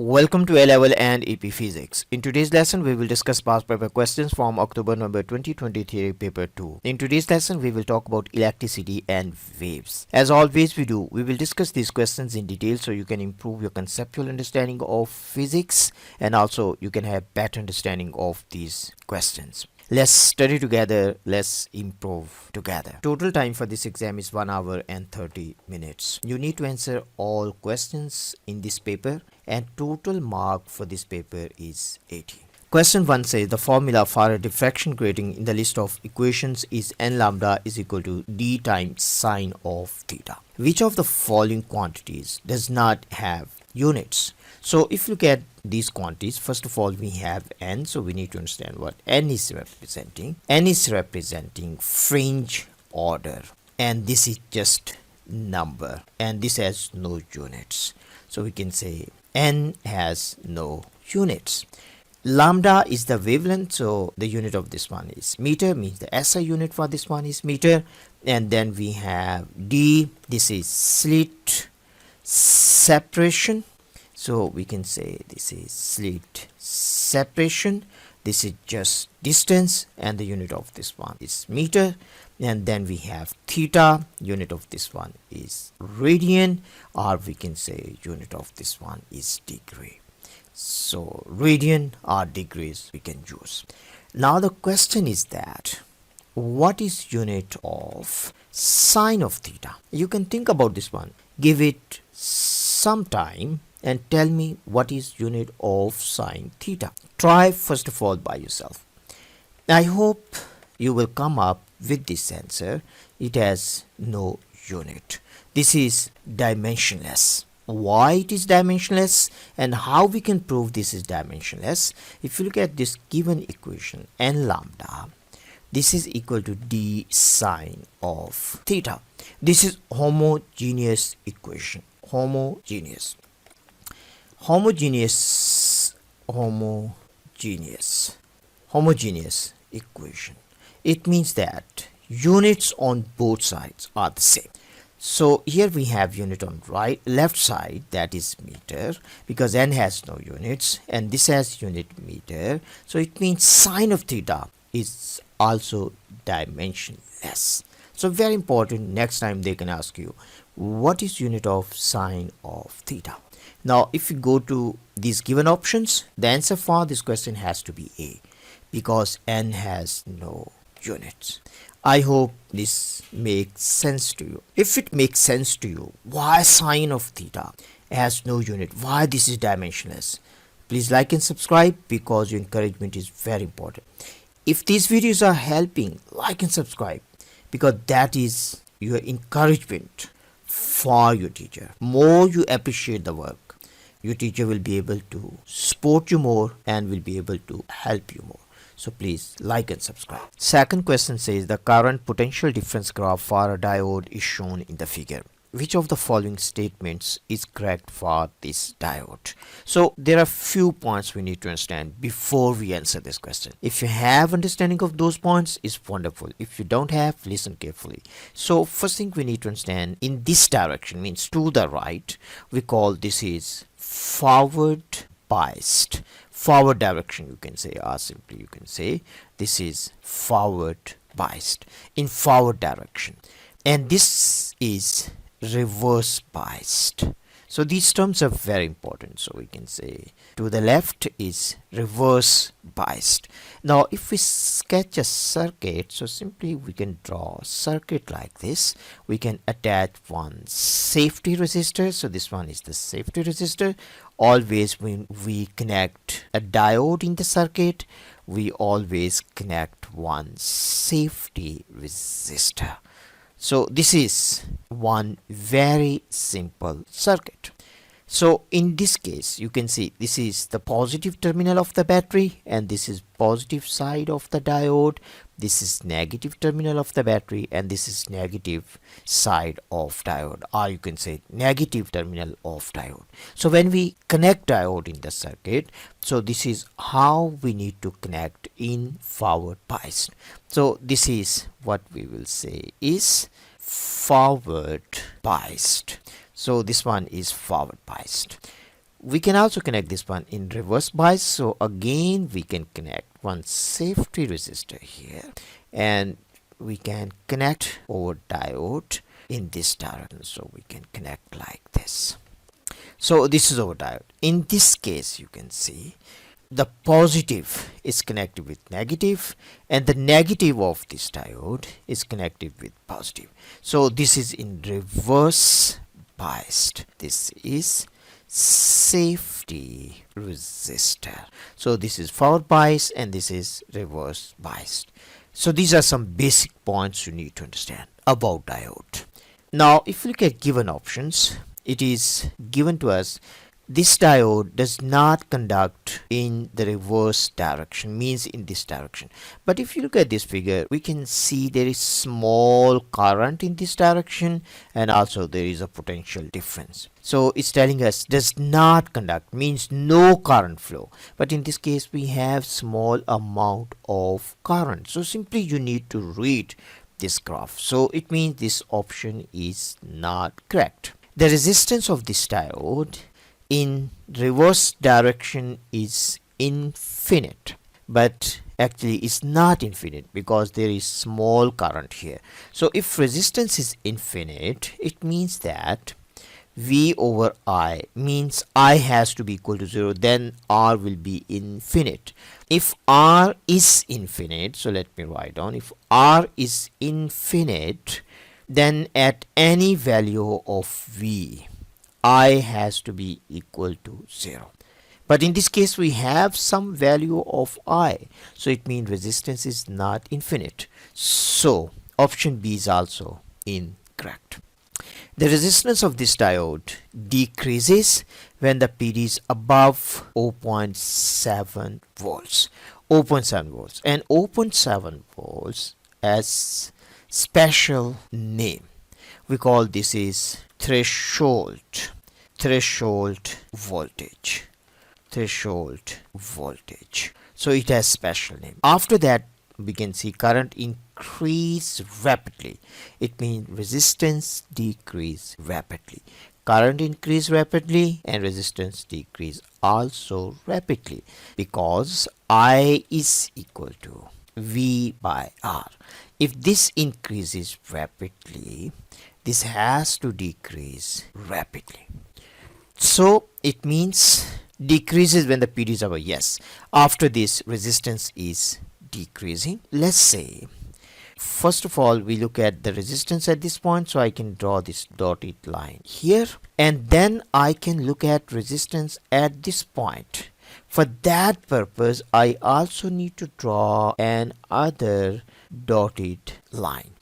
Welcome to A-Level and AP Physics. In today's lesson, we will discuss past paper questions from October November 2023 paper 2. In today's lesson, we will talk about electricity and waves. As always we do, we will discuss these questions in detail so you can improve your conceptual understanding of physics and also you can have better understanding of these questions. Let's study together, let's improve together. Total time for this exam is 1 hour and 30 minutes. You need to answer all questions in this paper and total mark for this paper is 80. Question 1 says the formula for a diffraction grating in the list of equations is n lambda is equal to d times sine of theta. Which of the following quantities does not have units? So if you look at these quantities, first of all we have n, so we need to understand what n is representing. N is representing fringe order and this is just number and this has no units. So we can say n has no units. Lambda is the wavelength, so the unit of this one is meter, means the SI unit for this one is meter. And then we have d, this is slit separation, so we can say this is slit separation. This is just distance and the unit of this one is meter. And then we have theta, unit of this one is radian, or we can say unit of this one is degree. So radian or degrees we can use. Now the question is that what is unit of sine of theta? You can think about this one, give it some time and tell me what is unit of sine theta. Try first of all by yourself. I hope you will come up with this answer. It has no unit. This is dimensionless. Why it is dimensionless and how we can prove this is dimensionless? If you look at this given equation, n lambda, this is equal to d sine of theta. This is homogeneous equation. Homogeneous equation. It means that units on both sides are the same. So here we have unit on left side, that is meter, because n has no units and this has unit meter. So it means sine of theta is also dimensionless. So very important, next time they can ask you what is unit of sine of theta. Now if you go to these given options, the answer for this question has to be A, because n has no units. I hope this makes sense to you. If it makes sense to you, why sine of theta has no unit, why this is dimensionless, please like and subscribe because your encouragement is very important. If these videos are helping, like and subscribe because that is your encouragement for your teacher. More you appreciate the work, your teacher will be able to support you more and will be able to help you more. So please like and subscribe. Second question says the current potential difference graph for a diode is shown in the figure. Which of the following statements is correct for this diode? So there are few points we need to understand before we answer this question. If you have understanding of those points, it's wonderful. If you don't have, listen carefully. So first thing we need to understand, in this direction means to the right, we call this is forward biased. Forward direction you can say, or simply you can say this is forward biased, in forward direction, and this is reverse biased. So these terms are very important. So we can say to the left is reverse biased. Now if we sketch a circuit, so simply we can draw a circuit like this. We can attach one safety resistor. So this one is the safety resistor. Always when we connect a diode in the circuit, we always connect one safety resistor. So this is one very simple circuit. So in this case you can see this is the positive terminal of the battery and this is positive side of the diode. This is negative terminal of the battery and this is negative side of diode, or you can say negative terminal of diode. So when we connect diode in the circuit, so this is how we need to connect in forward biased. So this is what we will say is forward biased. So this one is forward biased. We can also connect this one in reverse bias. So again, we can connect one safety resistor here, and we can connect our diode in this direction. So we can connect like this. So this is our diode. In this case, you can see the positive is connected with negative, and the negative of this diode is connected with positive. So this is in reverse biased. This is safety resistor. So this is forward bias and this is reverse biased. So these are some basic points you need to understand about diode. Now if you look at given options, it is given to us this diode does not conduct in the reverse direction, means in this direction. But if you look at this figure, we can see there is small current in this direction, and also there is a potential difference. So it's telling us does not conduct, means no current flow. But in this case, we have small amount of current. So simply you need to read this graph. So it means this option is not correct. The resistance of this diode in reverse direction is infinite, but actually it's not infinite because there is small current here. So if resistance is infinite, it means that V over I means I has to be equal to 0, then R will be infinite. If R is infinite, so let me write down, if R is infinite, then at any value of V, I has to be equal to 0. But in this case, we have some value of I. So it means resistance is not infinite. So option B is also incorrect. The resistance of this diode decreases when the PD is above 0.7 volts. 0.7 volts. And 0.7 volts as special name. We call this is threshold voltage. So it has special name. After that, we can see current increase rapidly. It means resistance decrease rapidly. Current increase rapidly and resistance decrease also rapidly, because I is equal to V by R. If this increases rapidly, this has to decrease rapidly. So it means decreases when the PD is above. Yes, after this resistance is decreasing. Let's say first of all we look at the resistance at this point, so I can draw this dotted line here, and then I can look at resistance at this point. For that purpose, I also need to draw another dotted line.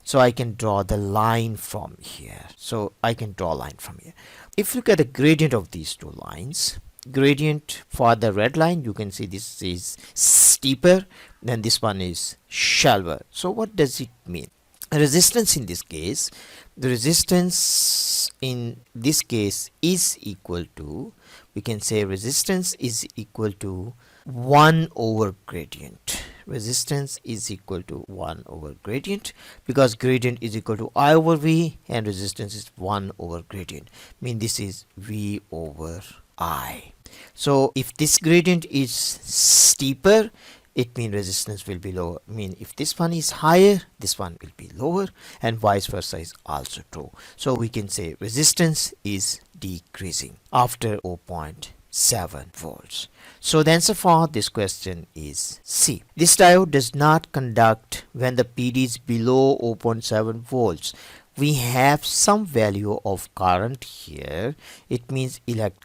So I can draw the line from here. So I can draw a line from here. If you look at the gradient of these two lines, gradient for the red line, you can see this is steeper, then this one is shallower. So what does it mean? Resistance in this case, the resistance in this case is equal to, we can say resistance is equal to 1 over gradient. Resistance is equal to 1 over gradient, because gradient is equal to I over V and resistance is 1 over gradient. Mean this is V over I. So if this gradient is steeper, it means resistance will be lower. Mean if this one is higher, this one will be lower, and vice versa is also true. So we can say resistance is decreasing after 0.7 volts. So the answer for this question is C. This diode does not conduct when the PD is below 0.7 volts. We have some value of current here. It means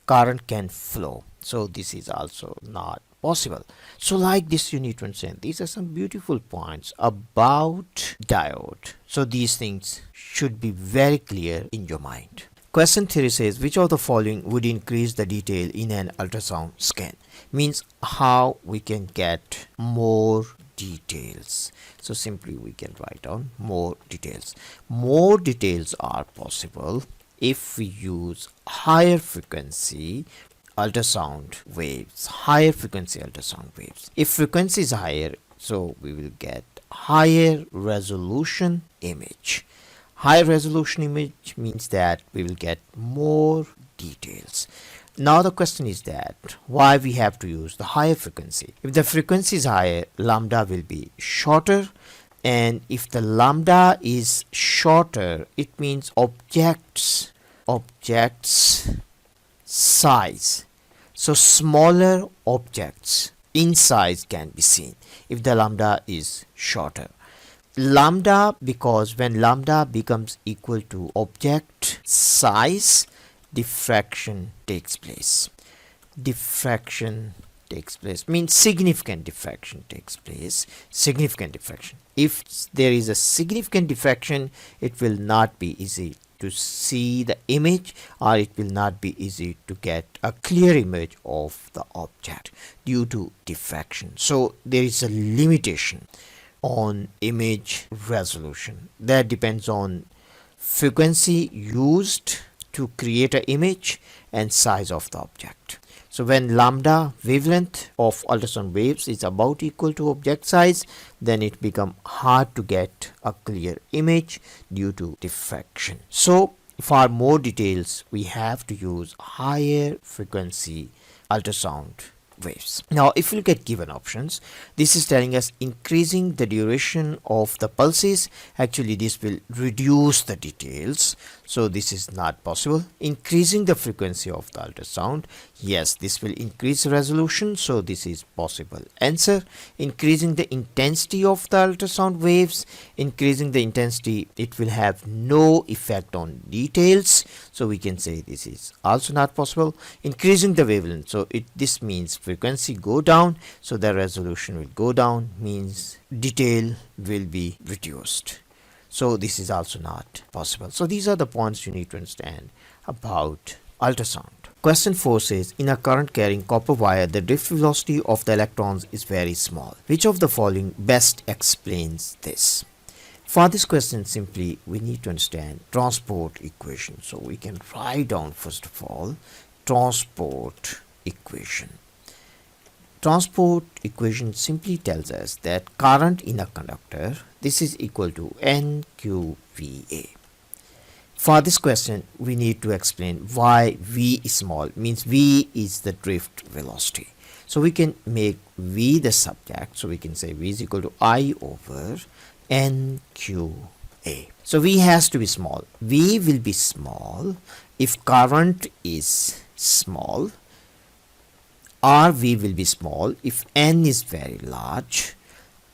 current can flow. So this is also not possible. So like this, you need to understand these are some beautiful points about diode. So these things should be very clear in your mind. Question 3 says, which of the following would increase the detail in an ultrasound scan? Means how we can get more details. So simply we can write down more details. More details are possible if we use higher frequency ultrasound waves. Higher frequency ultrasound waves. If frequency is higher, so we will get higher resolution image. High resolution image means that we will get more details. Now the question is that why we have to use the higher frequency. If the frequency is higher, lambda will be shorter, and if the lambda is shorter, it means objects size, so smaller objects in size can be seen if the lambda is shorter. Lambda, because when lambda becomes equal to object size, diffraction takes place. Diffraction takes place means significant diffraction takes place. Significant diffraction. If there is a significant diffraction, it will not be easy to see the image, or it will not be easy to get a clear image of the object due to diffraction. So there is a limitation on image resolution that depends on frequency used to create an image and size of the object. So when lambda wavelength of ultrasound waves is about equal to object size, then it becomes hard to get a clear image due to diffraction. So for more details, we have to use higher frequency ultrasound waves. Now if you look at given options, this is telling us increasing the duration of the pulses. Actually this will reduce the details, so this is not possible. Increasing the frequency of the ultrasound, yes, this will increase resolution, so this is possible answer. Increasing the intensity of the ultrasound waves, increasing the intensity, it will have no effect on details, so we can say this is also not possible. Increasing the wavelength, so this means frequency go down, so the resolution will go down, means detail will be reduced, so this is also not possible. So these are the points you need to understand about ultrasound. Question 4 says, in a current carrying copper wire, the drift velocity of the electrons is very small. Which of the following best explains this? For this question, simply we need to understand transport equation. So we can write down first of all transport equation. Transport equation simply tells us that current in a conductor, this is equal to NQVA. For this question, we need to explain why V is small, means V is the drift velocity. So we can make V the subject, so we can say V is equal to I over NQA. So V has to be small. V will be small if current is small, or V will be small if N is very large,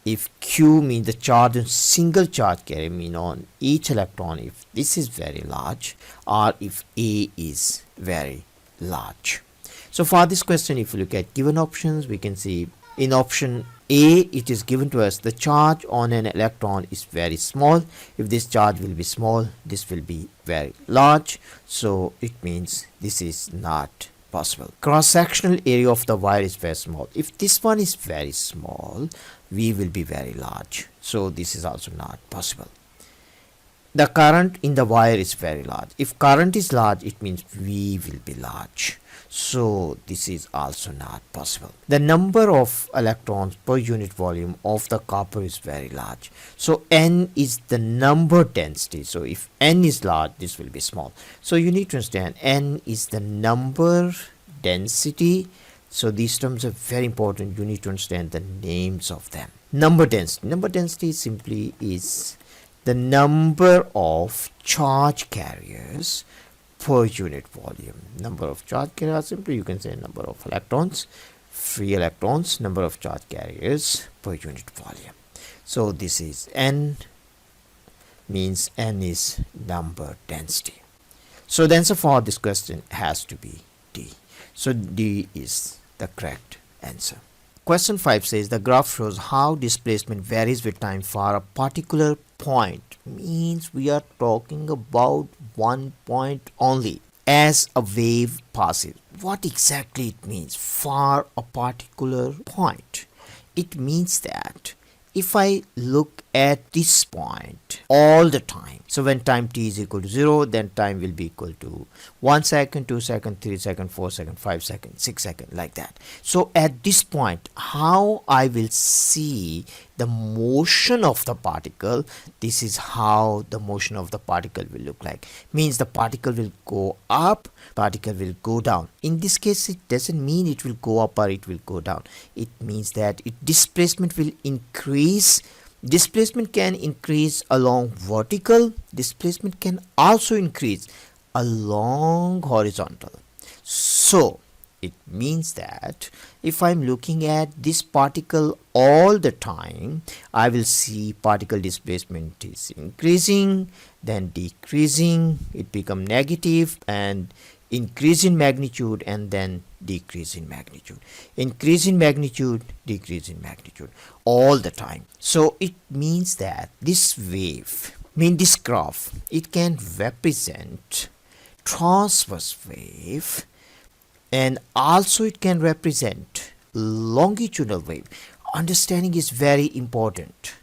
if Q means the charge on single charge carrier, mean on each electron, if this is very large, or if A is very large. So for this question, if you look at given options, we can see in option A, it is given to us the charge on an electron is very small. If this charge will be small, this will be very large, so it means this is not possible. Cross-sectional area of the wire is very small. If this one is very small, V will be very large, so this is also not possible. The current in the wire is very large. If current is large, it means V will be large, so this is also not possible. The number of electrons per unit volume of the copper is very large, so N is the number density. So if N is large, this will be small, so you need to understand N is the number density. So these terms are very important. You need to understand the names of them. Number density. Number density simply is the number of charge carriers per unit volume. Number of charge carriers, simply you can say number of electrons, free electrons, number of charge carriers per unit volume. So this is N, means N is number density. So the answer for this question has to be D. So D is the correct answer. Question 5 says the graph shows how displacement varies with time for a particular point. Means we are talking about one point only as a wave passes. What exactly it means for a particular point? It means that if I look at this point all the time. So when time t is equal to 0, then time will be equal to 1 second, 2 second, 3 second, 4 second, 5 second, 6 second, like that. So at this point, how I will see the motion of the particle, this is how the motion of the particle will look like. Means the particle will go up, particle will go down. In this case, it doesn't mean it will go up or it will go down. It means that displacement will increase. Displacement can increase along vertical. Displacement can also increase along horizontal. So it means that if I'm looking at this particle all the time, I will see particle displacement is increasing, then decreasing, it become negative, and increase in magnitude, and then decrease in magnitude, increase in magnitude, decrease in magnitude, all the time. So it means that this wave, this graph, it can represent transverse wave, and also it can represent longitudinal wave. Understanding is very important.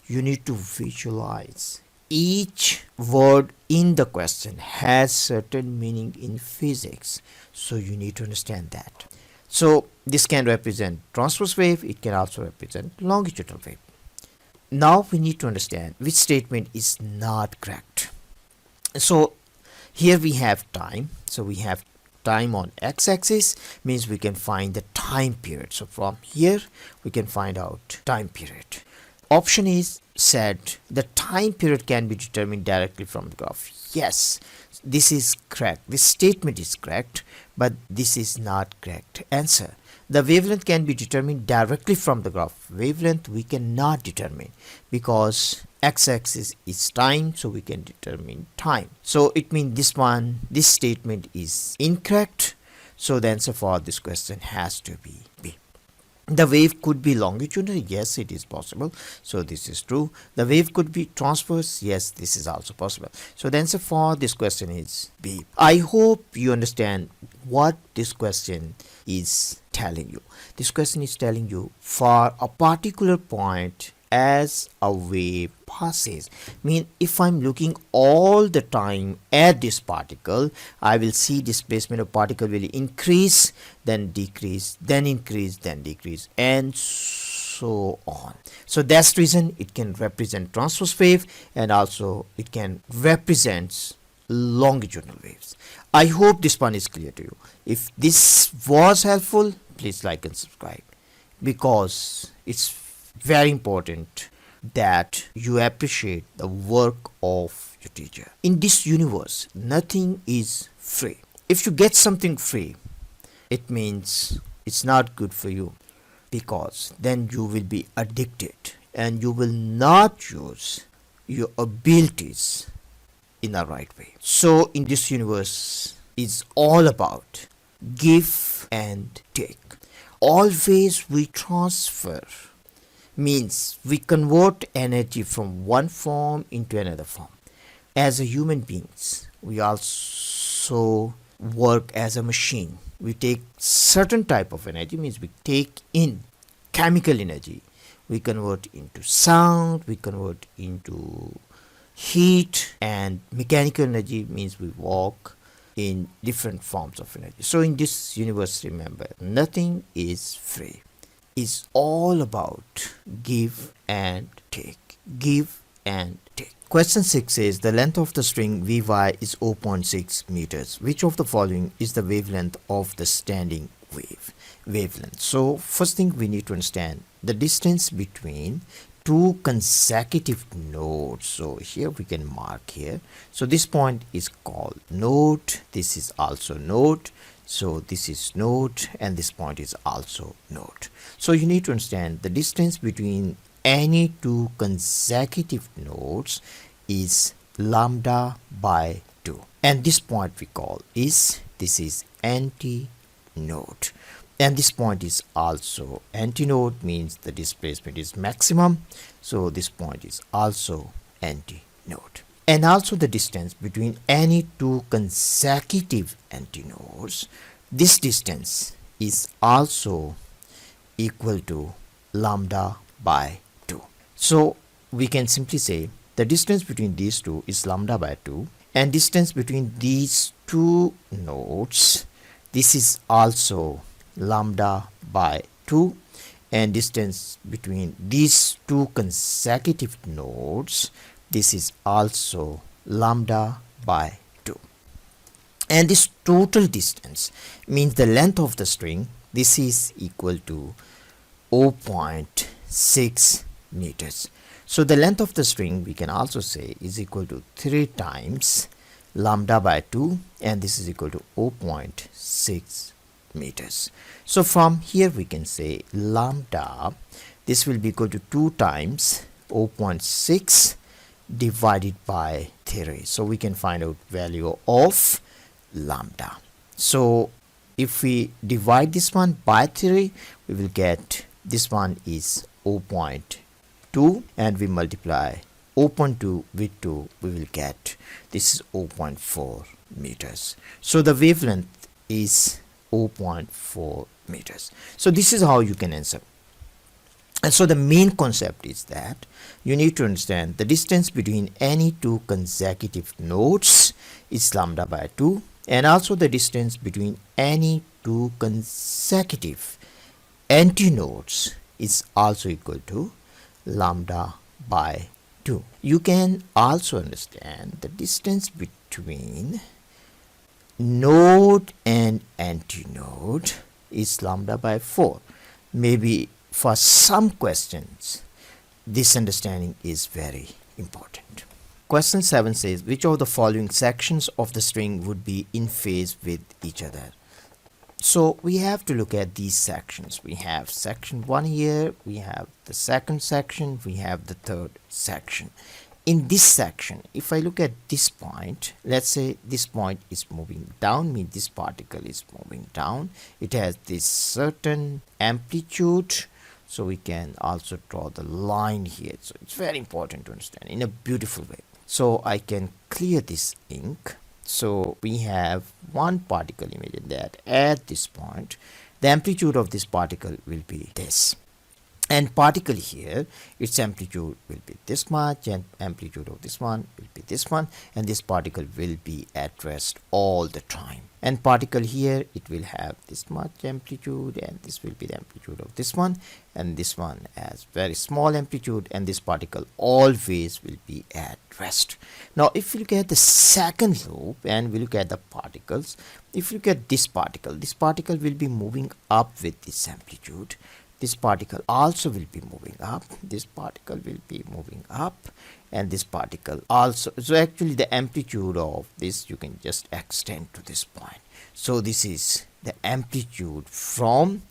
You need to visualize. Each word in the question has certain meaning in physics, so you need to understand that. So this can represent transverse wave, it can also represent longitudinal wave. Now we need to understand which statement is not correct. So here we have time. So we have time on x-axis, means we can find the time period. So from here we can find out time period. Option is said the time period can be determined directly from the graph. Yes, this is correct. This statement is correct, but this is not correct answer. The wavelength can be determined directly from the graph. Wavelength we cannot determine because x-axis is time, so we can determine time. So it means this statement is incorrect. So the answer for this question has to be B. The wave could be longitudinal. Yes, it is possible. So this is true. The wave could be transverse. Yes, this is also possible. So the answer for this question is B. I hope you understand what this question is telling you. This question is telling you for a particular point as a wave passes. If I'm looking all the time at this particle, I will see displacement of particle will increase, then decrease, then increase, then decrease, and so on. So that's the reason it can represent transverse wave, and also it can represent longitudinal waves. I hope this one is clear to you. If this was helpful, please like and subscribe, because it's very important that you appreciate the work of your teacher. In this universe, nothing is free. If you get something free, it means it's not good for you, because then you will be addicted and you will not use your abilities in the right way. So in this universe is all about give and take. Always we transfer, means we convert energy from one form into another form. As a human beings, we also work as a machine. We take certain type of energy, means we take in chemical energy, we convert into sound, we convert into heat, and mechanical energy means we walk in different forms of energy. So in this universe, remember, nothing is free. It's all about give and take. Give and take. Question 6 says the length of the string Vy is 0.6 meters. Which of the following is the wavelength of the standing wave? Wavelength. So first thing we need to understand the distance between two consecutive nodes. So here we can mark here. So this point is called node. This is also node. So this is node, and this point is also node. So you need to understand the distance between any two consecutive nodes is lambda by 2, and this point we call this is antinode, and this point is also antinode, means the displacement is maximum. So this point is also antinode. And also the distance between any two consecutive antinodes, this distance is also equal to lambda by 2. So we can simply say the distance between these two is lambda by 2, and distance between these two nodes, this is also lambda by 2, and distance between these two consecutive nodes, this is also lambda by 2. And this total distance means the length of the string, this is equal to 0.6 meters. So the length of the string we can also say is equal to 3 times lambda by 2, and this is equal to 0.6 meters. So from here we can say lambda, this will be equal to 2 times 0.6 divided by 3. So we can find out value of lambda. So if we divide this one by 3, we will get this one is 0.2, and we multiply 0.2 with 2, we will get this is 0.4 meters. So the wavelength is 0.4 meters. So this is how you can answer. And so the main concept is that you need to understand the distance between any two consecutive nodes is lambda by 2, and also the distance between any two consecutive antinodes is also equal to lambda by 2. You can also understand the distance between node and antinode is lambda by 4. Maybe for some questions this understanding is very important. Question 7 says, which of the following sections of the string would be in phase with each other? So we have to look at these sections. We have section 1 here, we have the second section, we have the third section. In this section, if I look at this point, let's say this point is moving down, means this particle is moving down. It has this certain amplitude, so we can also draw the line here. So it's very important to understand in a beautiful way. So I can clear this ink. So we have one particle image in that at this point, the amplitude of this particle will be this, and particle here, its amplitude will be this much, and amplitude of this one will be this one, and this particle will be at rest all the time. And particle here, it will have this much amplitude, and this will be the amplitude of this one, and this one has very small amplitude, and this particle always will be at rest. Now if you look at the second loop and we look at the particles, if you look at this particle will be moving up with this amplitude. This particle also will be moving up, this particle will be moving up, and this particle also. So actually the amplitude of this you can just extend to this point. So this is the amplitude from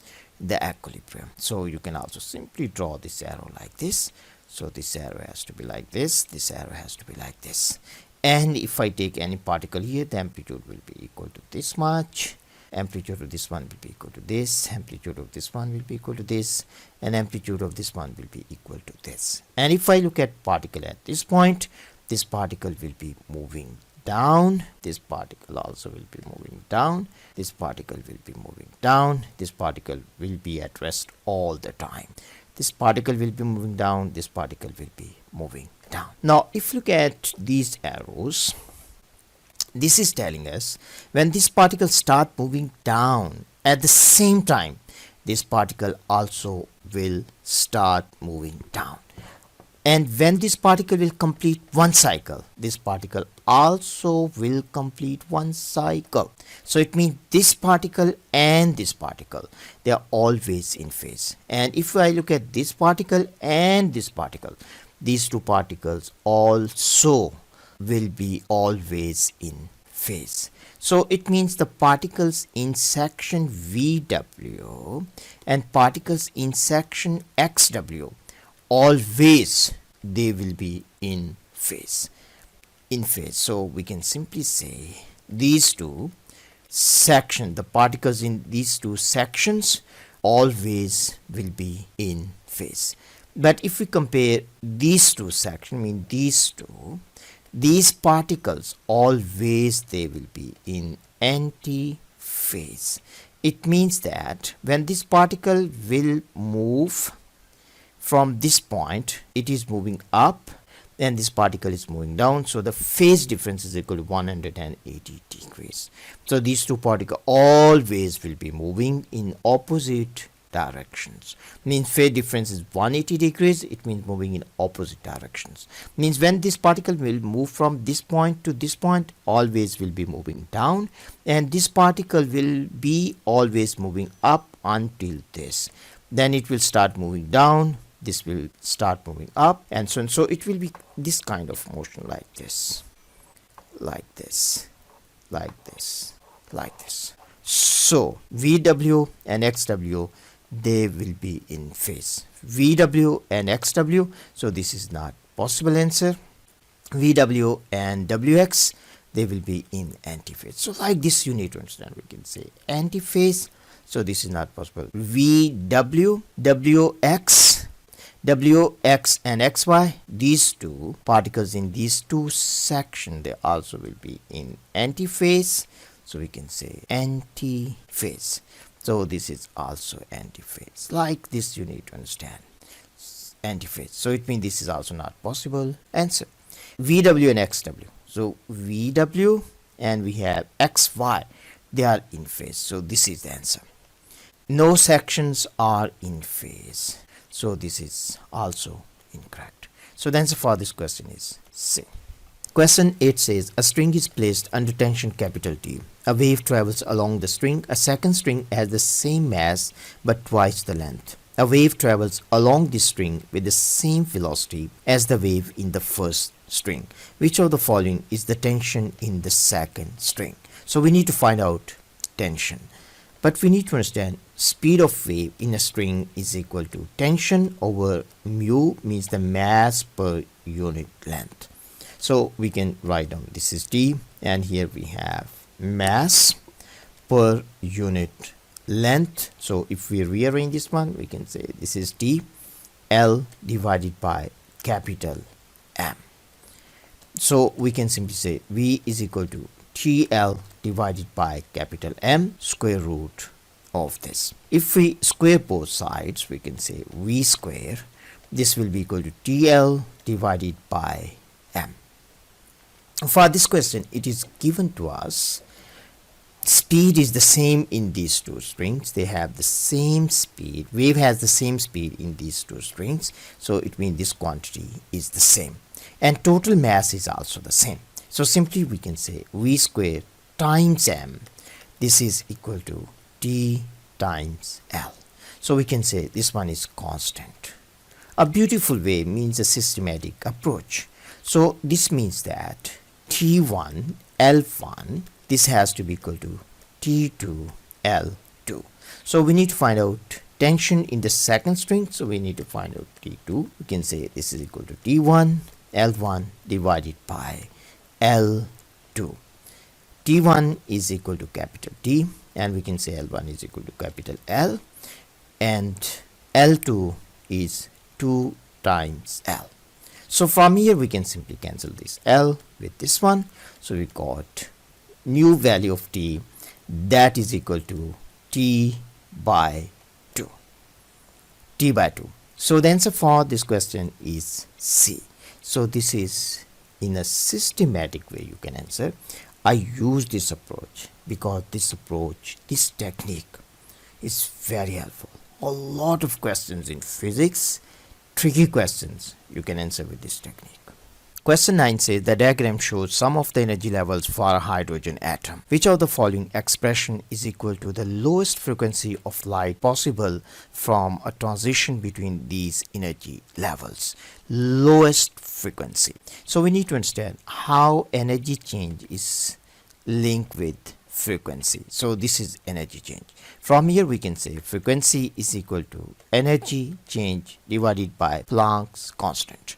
the equilibrium. So you can also simply draw this arrow like this. So this arrow has to be like this arrow has to be like this. And if I take any particle here, the amplitude will be equal to this much. Amplitude of this one will be equal to this, amplitude of this one will be equal to this, and amplitude of this one will be equal to this. And if I look at particle at this point, this particle will be moving down, this particle also will be moving down, this particle will be moving down, this particle will be at rest all the time. This particle will be moving down, this particle will be moving down. Now if you look at these arrows, this is telling us when this particle start moving down, at the same time this particle also will start moving down. And when this particle will complete one cycle, this particle also will complete one cycle. So it means this particle and this particle, they are always in phase. And if I look at this particle and this particle, these two particles also will be always in phase. So it means the particles in section VW and particles in section XW, always they will be in phase. So we can simply say these two sections, the particles in these two sections always will be in phase. But if we compare these two sections, mean these two, these particles always they will be in anti-phase. It means that when this particle will move from this point it is moving up and this particle is moving down, so the phase difference is equal to 180 degrees. So these two particles always will be moving in opposite directions. Means phase difference is 180 degrees, it means moving in opposite directions. Means when this particle will move from this point to this point, always will be moving down, and this particle will be always moving up until this. Then it will start moving down, this will start moving up, and so on. So it will be this kind of motion, like this, like this, like this, like this. So VW and XW, they will be in phase. VW and XW, so this is not possible answer. VW and WX, they will be in antiphase. So like this you need to understand, we can say antiphase, so this is not possible. VW, WX, WX and XY, these two particles in these two sections, they also will be in antiphase, so we can say antiphase. So this is also antiphase. Like this you need to understand, antiphase. So it means this is also not possible answer. VW and XW, so VW and we have XY, they are in phase, so this is the answer. No sections are in phase, so this is also incorrect. So the answer for this question is C. Question 8 says a string is placed under tension capital T. A wave travels along the string. A second string has the same mass but twice the length. A wave travels along this string with the same velocity as the wave in the first string. Which of the following is the tension in the second string? So we need to find out tension. But we need to understand speed of wave in a string is equal to tension over mu, means the mass per unit length. So we can write down this is T, and here we have mass per unit length. So if we rearrange this one, we can say this is T, L divided by capital M. So we can simply say V is equal to TL divided by capital M square root of this. If we square both sides, we can say V square, this will be equal to TL divided by M. For this question, it is given to us speed is the same in these two strings. They have the same speed. Wave has the same speed in these two strings. So it means this quantity is the same. And total mass is also the same. So simply we can say V square times M. This is equal to T times L. So we can say this one is constant. A beautiful way means a systematic approach. So this means that T1, L1, this has to be equal to T2, L2. So we need to find out tension in the second string. So we need to find out T2. We can say this is equal to T1, L1 divided by L2. T1 is equal to capital T, and we can say L1 is equal to capital L, and L2 is 2 times L. So from here we can simply cancel this L with this one. So we got new value of T, that is equal to T by 2. T by 2. So the answer for this question is C. So this is in a systematic way you can answer. I use this approach because this approach, this technique is very helpful. A lot of questions in physics, tricky questions, you can answer with this technique. Question 9 says the diagram shows some of the energy levels for a hydrogen atom. Which of the following expression is equal to the lowest frequency of light possible from a transition between these energy levels? Lowest frequency. So we need to understand how energy change is linked with frequency. So this is energy change. From here we can say frequency is equal to energy change divided by Planck's constant.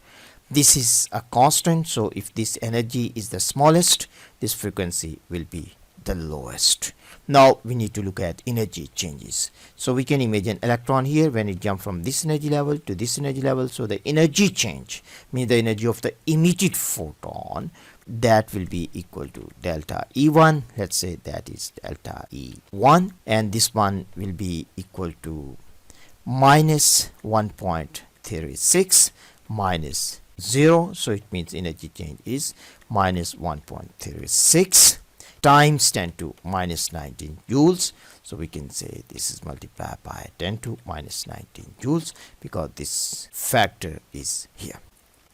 This is a constant, so if this energy is the smallest, this frequency will be the lowest. Now we need to look at energy changes. So we can imagine electron here when it jumps from this energy level to this energy level. So the energy change means the energy of the emitted photon, that will be equal to delta E1. Let's say that is delta E1, and this one will be equal to minus 1.2 1.36 minus 0, so it means energy change is minus 1.36 times 10 to minus 19 joules. So we can say this is multiplied by 10 to minus 19 joules because this factor is here.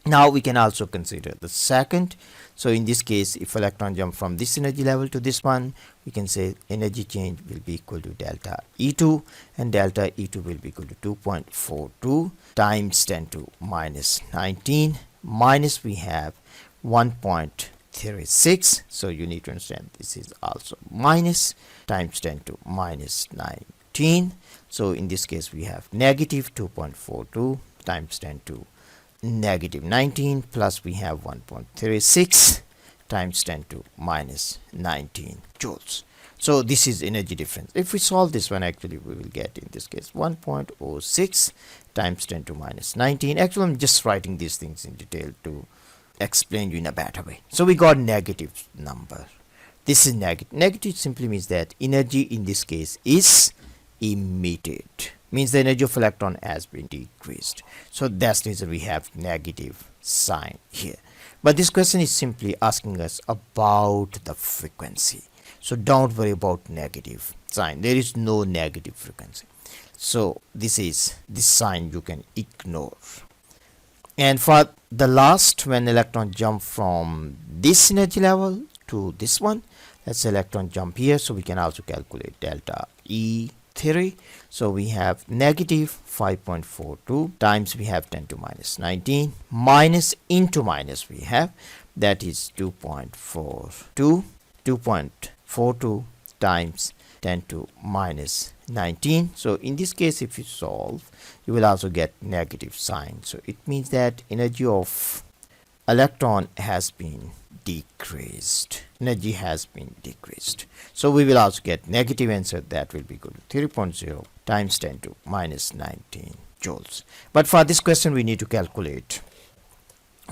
Now we can also consider the second. So in this case, if electron jump from this energy level to this one, we can say energy change will be equal to delta E2, and delta E2 will be equal to 2.42 times 10 to minus 19 minus we have 1.36. So you need to understand this is also minus times 10 to minus 19. So in this case we have negative 2.42 times 10 to negative 19 plus we have 1.36 times 10 to minus 19 joules. So this is energy difference. If we solve this one, actually we will get in this case 1.06 times 10 to minus 19. Actually I'm just writing these things in detail to explain you in a better way. So we got negative number. This is negative. Negative simply means that energy in this case is emitted, means the energy of electron has been decreased. So that's the reason we have negative sign here. But this question is simply asking us about the frequency. So don't worry about negative sign. There is no negative frequency. So this sign you can ignore. And for the last, when electron jump from this energy level to this one, let's say electron jump here, so we can also calculate delta E3. So we have negative 5.42 times we have 10 to minus 19 minus into minus we have, that is 2.42 times 10 to minus 19. So in this case, if you solve, you will also get negative sign. So it means that energy of electron has been decreased. Energy has been decreased. So we will also get negative answer, that will be equal to 3.0 times 10 to minus 19 joules. But for this question we need to calculate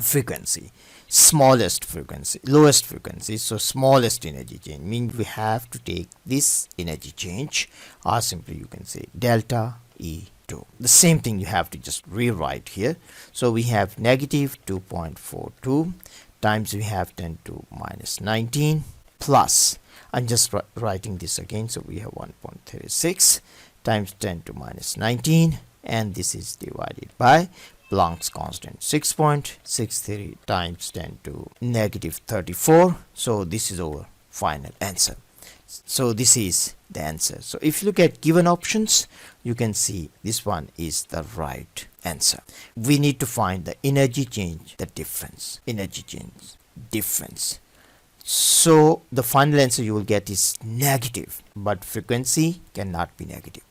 frequency, smallest frequency, lowest frequency. So smallest energy change means we have to take this energy change, or simply you can say delta E2. The same thing you have to just rewrite here. So we have negative 2.42 times we have 10 to minus 19 plus, I'm just writing this again, so we have 1.36 times 10 to minus 19, and this is divided by Planck's constant 6.63 times 10 to negative 34. So this is our final answer. So this is the answer. So if you look at given options, you can see this one is the right answer. We need to find the energy change, the difference, energy change, difference. So the final answer you will get is negative, but frequency cannot be negative.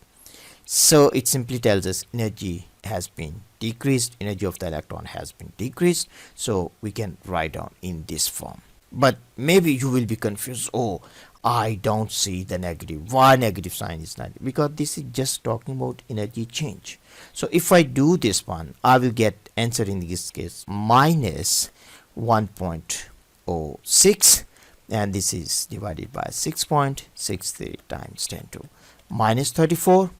So it simply tells us energy has been decreased, energy of the electron has been decreased. So we can write down in this form. But maybe you will be confused. Oh, I don't see the negative. Why negative sign is not? Because this is just talking about energy change. So if I do this one, I will get answer in this case minus 1.06, and this is divided by 6.63 times 10 to minus 34.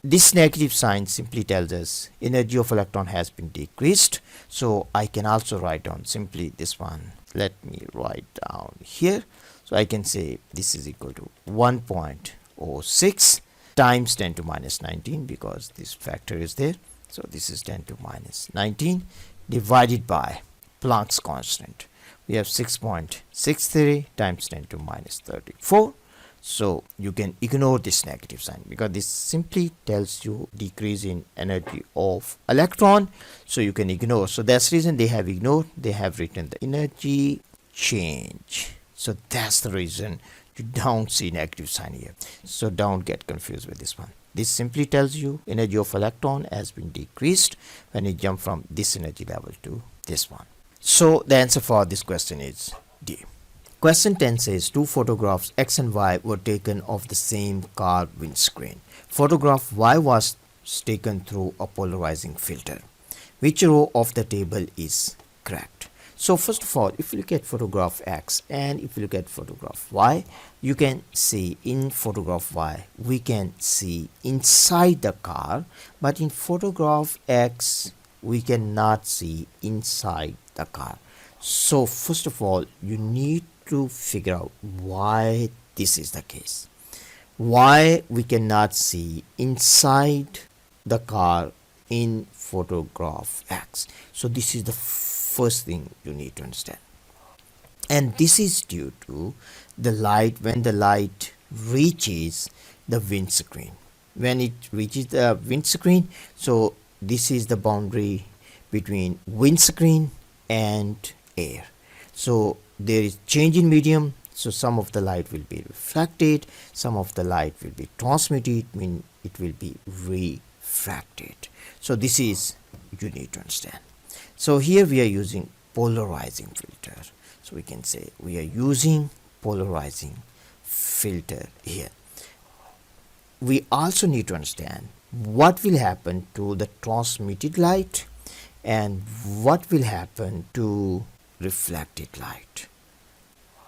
This negative sign simply tells us energy of electron has been decreased. So I can also write down simply this one. Let me write down here. So I can say this is equal to 1.06 times 10 to minus 19, because this factor is there. So this is 10 to minus 19 divided by Planck's constant. We have 6.63 times 10 to minus 34. So you can ignore this negative sign, because this simply tells you decrease in energy of electron. So you can ignore. So that's the reason they have ignored. They have written the energy change. So that's the reason you don't see negative sign here. So don't get confused with this one. This simply tells you energy of electron has been decreased when it jumped from this energy level to this one. So the answer for this question is D. Question 10 says two photographs X and Y were taken of the same car windscreen. Photograph Y was taken through a polarizing filter. Which row of the table is correct? So first of all, if you look at photograph X and if you look at photograph Y, you can see in photograph Y we can see inside the car, but in photograph X we cannot see inside the car. So first of all, you need to figure out why this is the case, why we cannot see inside the car in photograph X. So this is the first thing you need to understand, and this is due to the light. When the light reaches the windscreen, when it reaches the windscreen, so this is the boundary between windscreen and air. So there is change in medium, so some of the light will be reflected, some of the light will be transmitted, mean it will be refracted. So this is you need to understand. So here we are using polarizing filter, so we can say we are using polarizing filter here. We also need to understand what will happen to the transmitted light and what will happen to reflected light.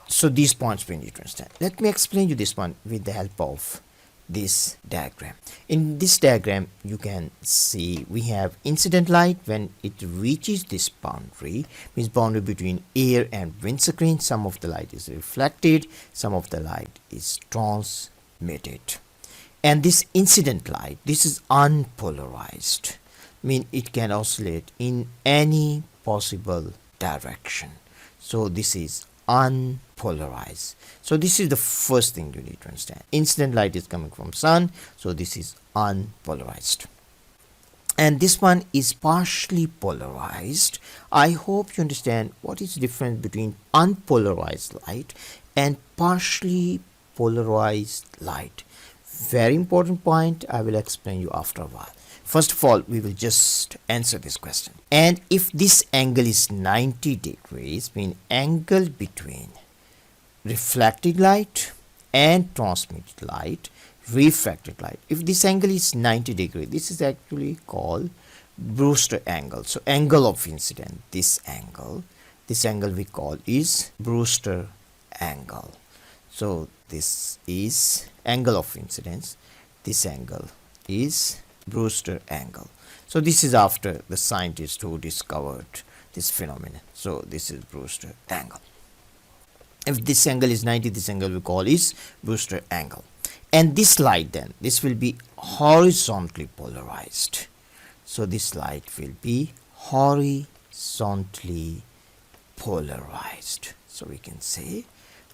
So these points we need to understand. Let me explain you this one with the help of this diagram. In this diagram you can see we have incident light. When it reaches this boundary, means boundary between air and windscreen, some of the light is reflected, some of the light is transmitted. And this incident light, this is unpolarized, mean it can oscillate in any possible direction. So this is unpolarized. So this is the first thing you need to understand. Incident light is coming from sun, so this is unpolarized. And this one is partially polarized. I hope you understand what is the difference between unpolarized light and partially polarized light. Very important point, I will explain you after a while. First of all, we will just answer this question. And if this angle is 90 degrees, mean angle between reflected light and transmitted light, refracted light. If this angle is 90 degrees, this is actually called Brewster angle. So angle of incidence, this angle we call is Brewster angle. So this is angle of incidence, this angle is Brewster angle. So this is after the scientist who discovered this phenomenon. So this is Brewster angle. If this angle is 90, this angle we call is Brewster angle. And this light then, this will be horizontally polarized. So this light will be horizontally polarized. So we can say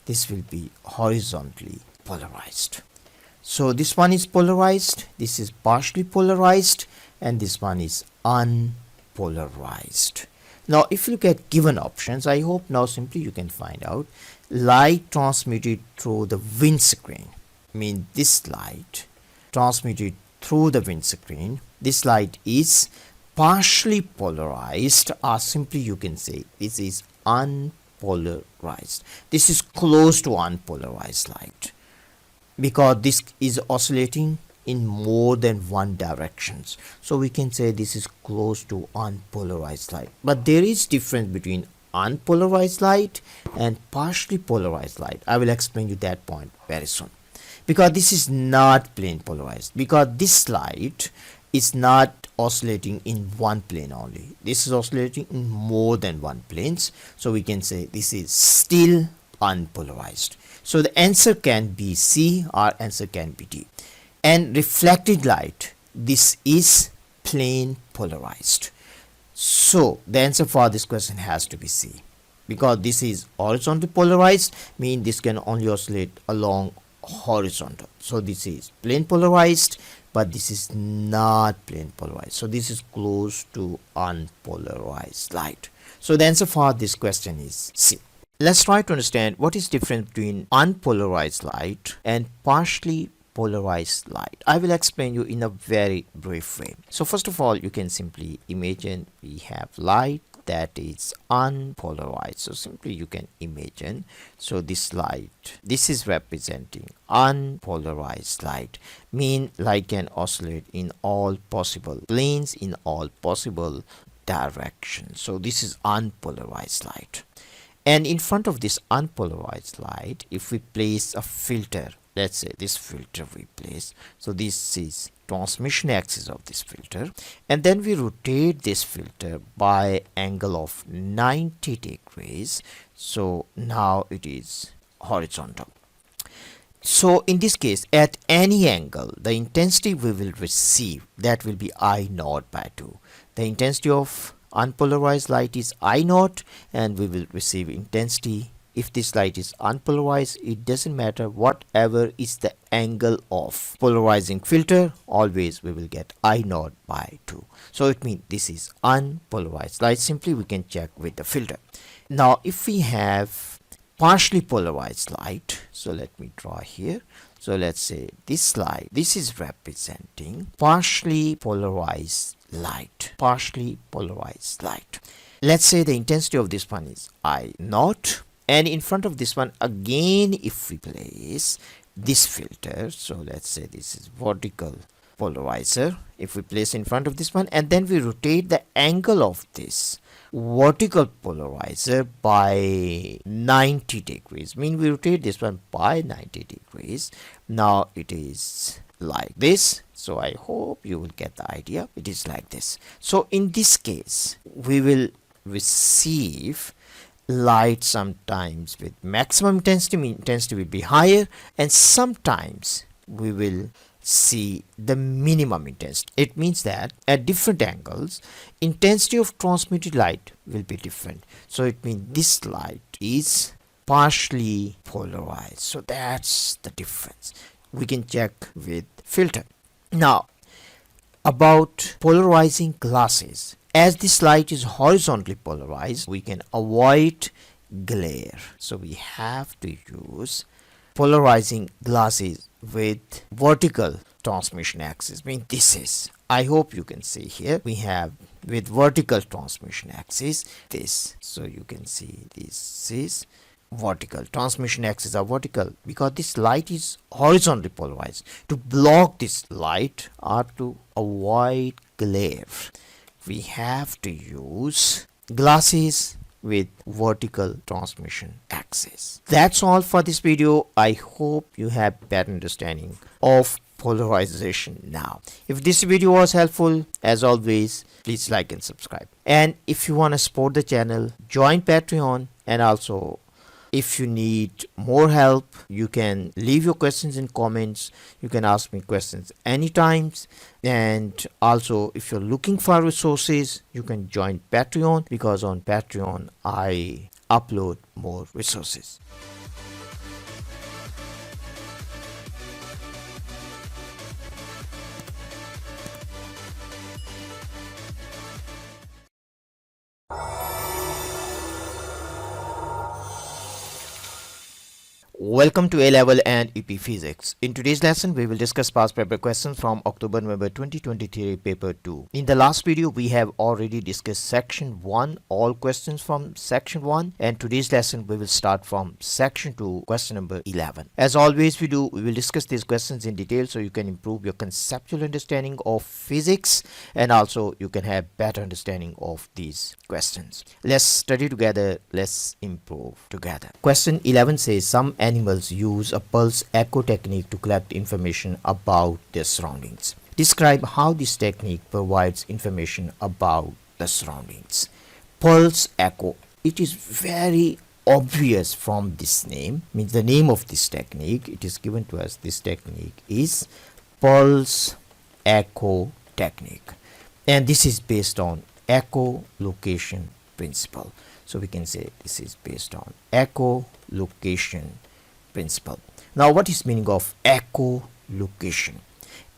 this will be horizontally polarized. So this one is polarized, this is partially polarized, and this one is unpolarized. Now if you look at given options, I hope now simply you can find out light transmitted through the windscreen, mean this light transmitted through the windscreen, this light is partially polarized, or simply you can say this is unpolarized. This is close to unpolarized light, because this is oscillating in more than one directions. So we can say this is close to unpolarized light. But there is difference between unpolarized light and partially polarized light. I will explain you that point very soon. Because this is not plane polarized. Because this light is not oscillating in one plane only. This is oscillating in more than one planes. So we can say this is still unpolarized. So the answer can be C or answer can be D. And reflected light, this is plane polarized. So the answer for this question has to be C, because this is horizontally polarized, mean this can only oscillate along horizontal. So this is plane polarized, but this is not plane polarized. So this is close to unpolarized light. So the answer for this question is C. Let's try to understand what is difference between unpolarized light and partially polarized light. I will explain you in a very brief way. So first of all, you can simply imagine we have light that is unpolarized. So simply you can imagine, so this light, this is representing unpolarized light, mean light can oscillate in all possible planes, in all possible direction. So this is unpolarized light. And in front of this unpolarized light, if we place a filter, let's say this filter we place, so this is transmission axis of this filter, and then we rotate this filter by angle of 90 degrees. So now it is horizontal. So in this case, at any angle, the intensity we will receive, that will be I naught by 2. The intensity of unpolarized light is I naught, and we will receive intensity. If this light is unpolarized, it doesn't matter whatever is the angle of polarizing filter, always we will get I naught by 2. So it means this is unpolarized light. Simply we can check with the filter. Now if we have partially polarized light, so let me draw here. So let's say this light, this is representing partially polarized light. Partially polarized light. Let's say the intensity of this one is I naught, and in front of this one again, if we place this filter, so let's say this is vertical polarizer, if we place in front of this one, and then we rotate the angle of this vertical polarizer by 90 degrees, mean we rotate this one by 90 degrees. Now it is like this. So I hope you will get the idea. It is like this. So in this case, we will receive light sometimes with maximum intensity, mean intensity will be higher, and sometimes we will see the minimum intensity. It means that at different angles, intensity of transmitted light will be different. So it means this light is partially polarized. So that's the difference. We can check with filter. Now about polarizing glasses. As this light is horizontally polarized, we can avoid glare. So we have to use polarizing glasses with vertical transmission axis. I mean this is, I hope you can see here, we have with vertical transmission axis this. So you can see this is vertical. Transmission axis are vertical because this light is horizontally polarized. To block this light or to avoid glare, we have to use glasses with vertical transmission axis. That's all for this video. I hope you have better understanding of polarization now. If this video was helpful, as always, please like and subscribe. And if you want to support the channel, join Patreon, and also if you need more help, you can leave your questions in comments. You can ask me questions anytime. And also if you're looking for resources, you can join Patreon, because on Patreon I upload more resources. Welcome to A-Level and EP Physics. In today's lesson, we will discuss past paper questions from October-November 2023 paper 2. In the last video, we have already discussed section 1, all questions from section 1, and today's lesson we will start from section 2, question number 11. As always we will discuss these questions in detail so you can improve your conceptual understanding of physics, and also you can have better understanding of these questions. Let's study together, let's improve together. Question 11 says, some animals use a pulse echo technique to collect information about their surroundings. Describe how this technique provides information about the surroundings. Pulse echo. It is very obvious from this name, means the name of this technique. It is given to us. This technique is pulse echo technique, and this is based on echolocation principle. So we can say this is based on echolocation principle. Now what is meaning of echolocation?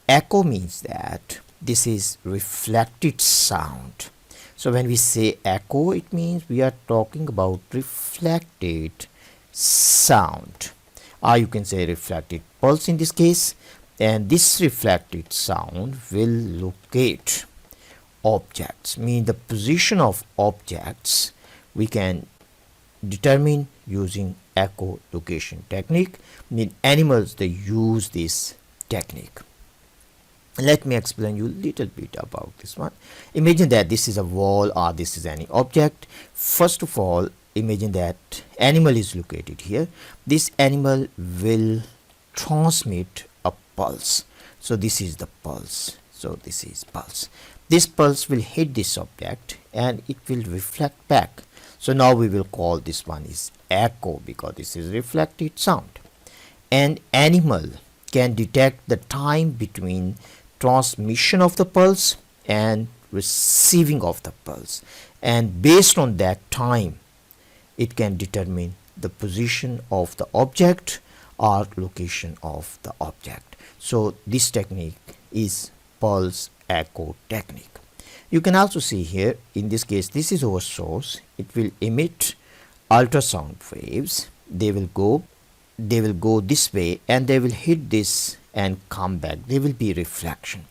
Echo means that this is reflected sound. So when we say echo, it means we are talking about reflected sound, or you can say reflected pulse in this case, and this reflected sound will locate objects, mean the position of objects we can determine using echolocation technique. Mean animals, they use this technique. Let me explain you a little bit about this one. Imagine that this is a wall or this is any object. First of all, imagine that animal is located here. This animal will transmit a pulse. So this is the pulse. So this is pulse. This pulse will hit this object and it will reflect back. So now we will call this one is echo because this is reflected sound. An animal can detect the time between transmission of the pulse and receiving of the pulse, and based on that time it can determine the position of the object or location of the object. So this technique is pulse echo technique. You can also see here, in this case this is our source. It will emit ultrasound waves. They will go this way and they will hit this and come back. There will be reflection.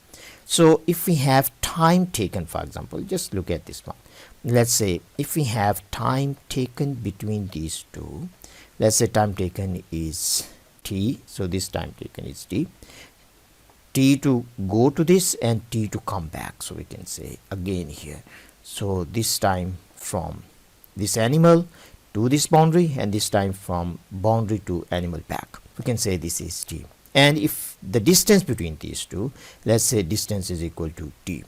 So if we have time taken, for example, just look at this one. Let's say if we have time taken between these two, let's say time taken is t. So this time taken is t to go to this and t to come back. So we can say again here, so this time from this animal to this boundary and this time from boundary to animal back, we can say this is t. And if the distance between these two, let's say distance is equal to d,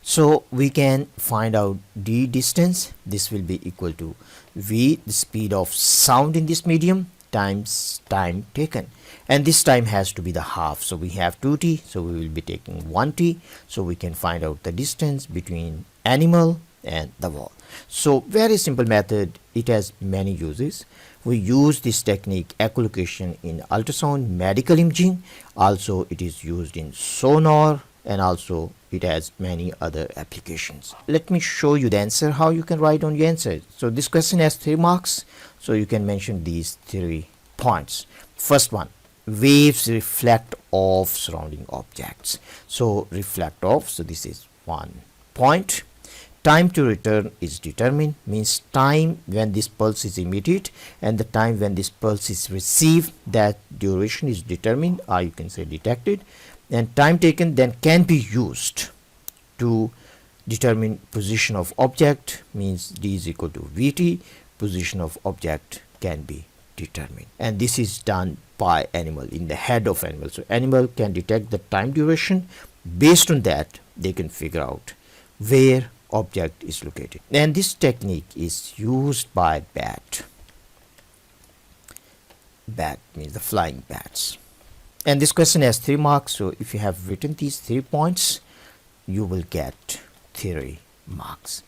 so we can find out d distance. This will be equal to v, the speed of sound in this medium, times time taken, and this time has to be the half. So we have 2t, so we will be taking 1t, so we can find out the distance between animal and the wall. So very simple method. It has many uses. We use this technique echolocation in ultrasound, medical imaging. Also it is used in sonar, and also it has many other applications. Let me show you the answer, how you can write on your answer. So this question has 3 marks, so you can mention these 3 points. First one, waves reflect off surrounding objects. So reflect off, so this is 1 point. Time to return is determined, means time when this pulse is emitted and the time when this pulse is received, that duration is determined, or you can say detected. And time taken then can be used to determine position of object, means d is equal to vt, position of object can be determined. And this is done by animal, in the head of animal. So animal can detect the time duration. Based on that they can figure out where object is located. And this technique is used by bat. Bat means the flying bats. And this question has 3 marks, so if you have written these 3 points, you will get 3 marks.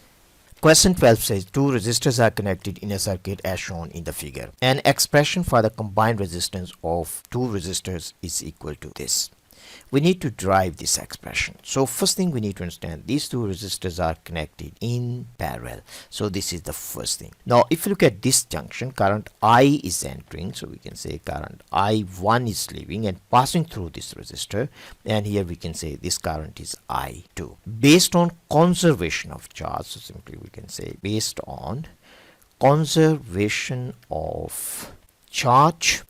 Question 12 says 2 resistors are connected in a circuit as shown in the figure. An expression for the combined resistance of 2 resistors is equal to this. We need to derive this expression. So first thing we need to understand, these 2 resistors are connected in parallel. So this is the first thing. Now if you look at this junction, current I is entering, so we can say current I1 is leaving and passing through this resistor, and here we can say this current is I2. Based on conservation of charge, so simply we can say based on conservation of charge,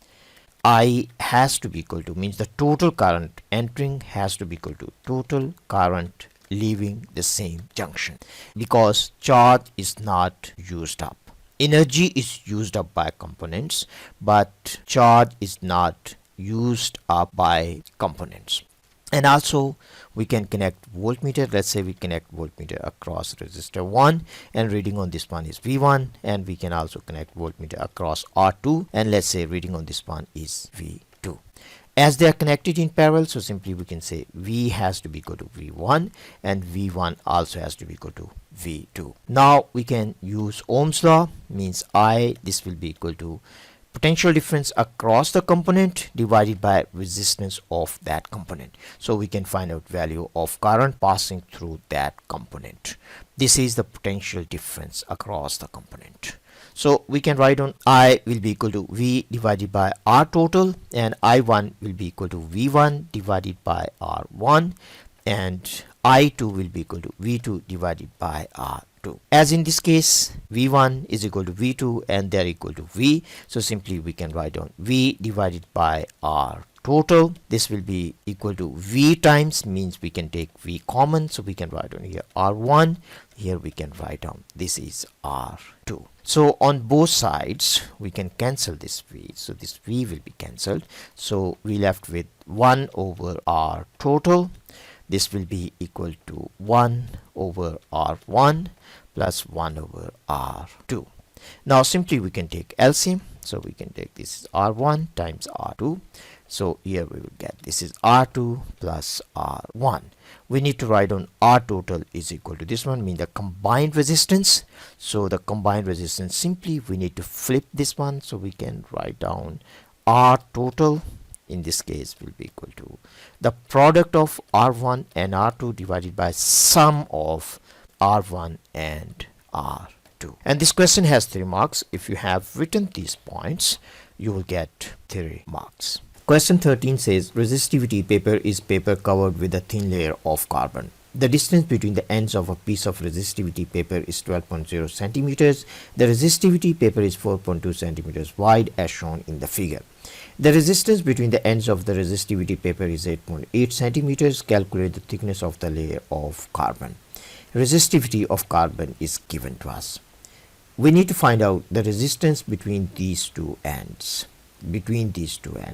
I has to be equal to, means the total current entering has to be equal to total current leaving the same junction, because charge is not used up. Energy is used up by components, but charge is not used up by components. And also we can connect voltmeter. Let's say we connect voltmeter across resistor 1 and reading on this one is V1, and we can also connect voltmeter across R2 and let's say reading on this one is V2. As they are connected in parallel, so simply we can say V has to be equal to V1 and V1 also has to be equal to V2. Now we can use Ohm's law, means I, this will be equal to potential difference across the component divided by resistance of that component. So we can find out value of current passing through that component. This is the potential difference across the component. So we can write on I will be equal to V divided by R total, and I1 will be equal to V1 divided by R1, and I2 will be equal to V2 divided by R2. As in this case, V1 is equal to V2 and they are equal to V. So simply we can write down V divided by R2 total. This will be equal to V times, means we can take V common, so we can write on here R1. Here we can write down this is R2. So on both sides we can cancel this V, so this V will be cancelled, so we left with 1 over R total. This will be equal to 1 over R1 plus 1 over R2. Now simply we can take LCM, so we can take this is R1 times R2. So here we will get this is R2 plus R1. We need to write on R total is equal to this one, mean the combined resistance. So the combined resistance, simply we need to flip this one, so we can write down R total in this case will be equal to the product of R1 and R2 divided by sum of R1 and R2. And this question has 3 marks. If you have written these points, you will get 3 marks. Question 13 says resistivity paper is paper covered with a thin layer of carbon. The distance between the ends of a piece of resistivity paper is 12.0 centimeters. The resistivity paper is 4.2 centimeters wide as shown in the figure. The resistance between the ends of the resistivity paper is 8.8 centimeters. Calculate the thickness of the layer of carbon. Resistivity of carbon is given to us. We need to find out the resistance between these two ends.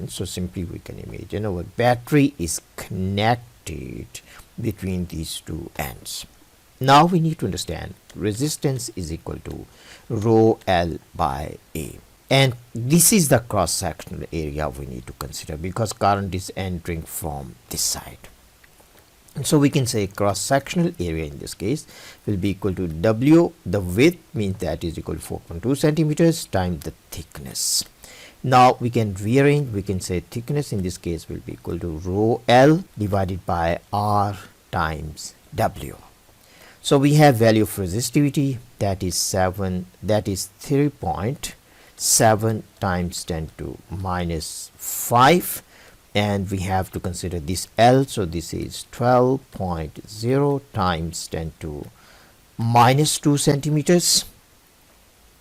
So simply we can imagine our battery is connected between these two ends. Now we need to understand resistance is equal to rho L by A. And this is the cross-sectional area we need to consider because current is entering from this side. And so we can say cross-sectional area in this case will be equal to W, the width means that is equal to 4.2 centimeters times the thickness. Now we can rearrange, we can say thickness in this case will be equal to rho L divided by R times W. So we have value of resistivity that is 3.7 times 10 to minus 5, and we have to consider this L, so this is 12.0 times 10 to minus 2 centimeters.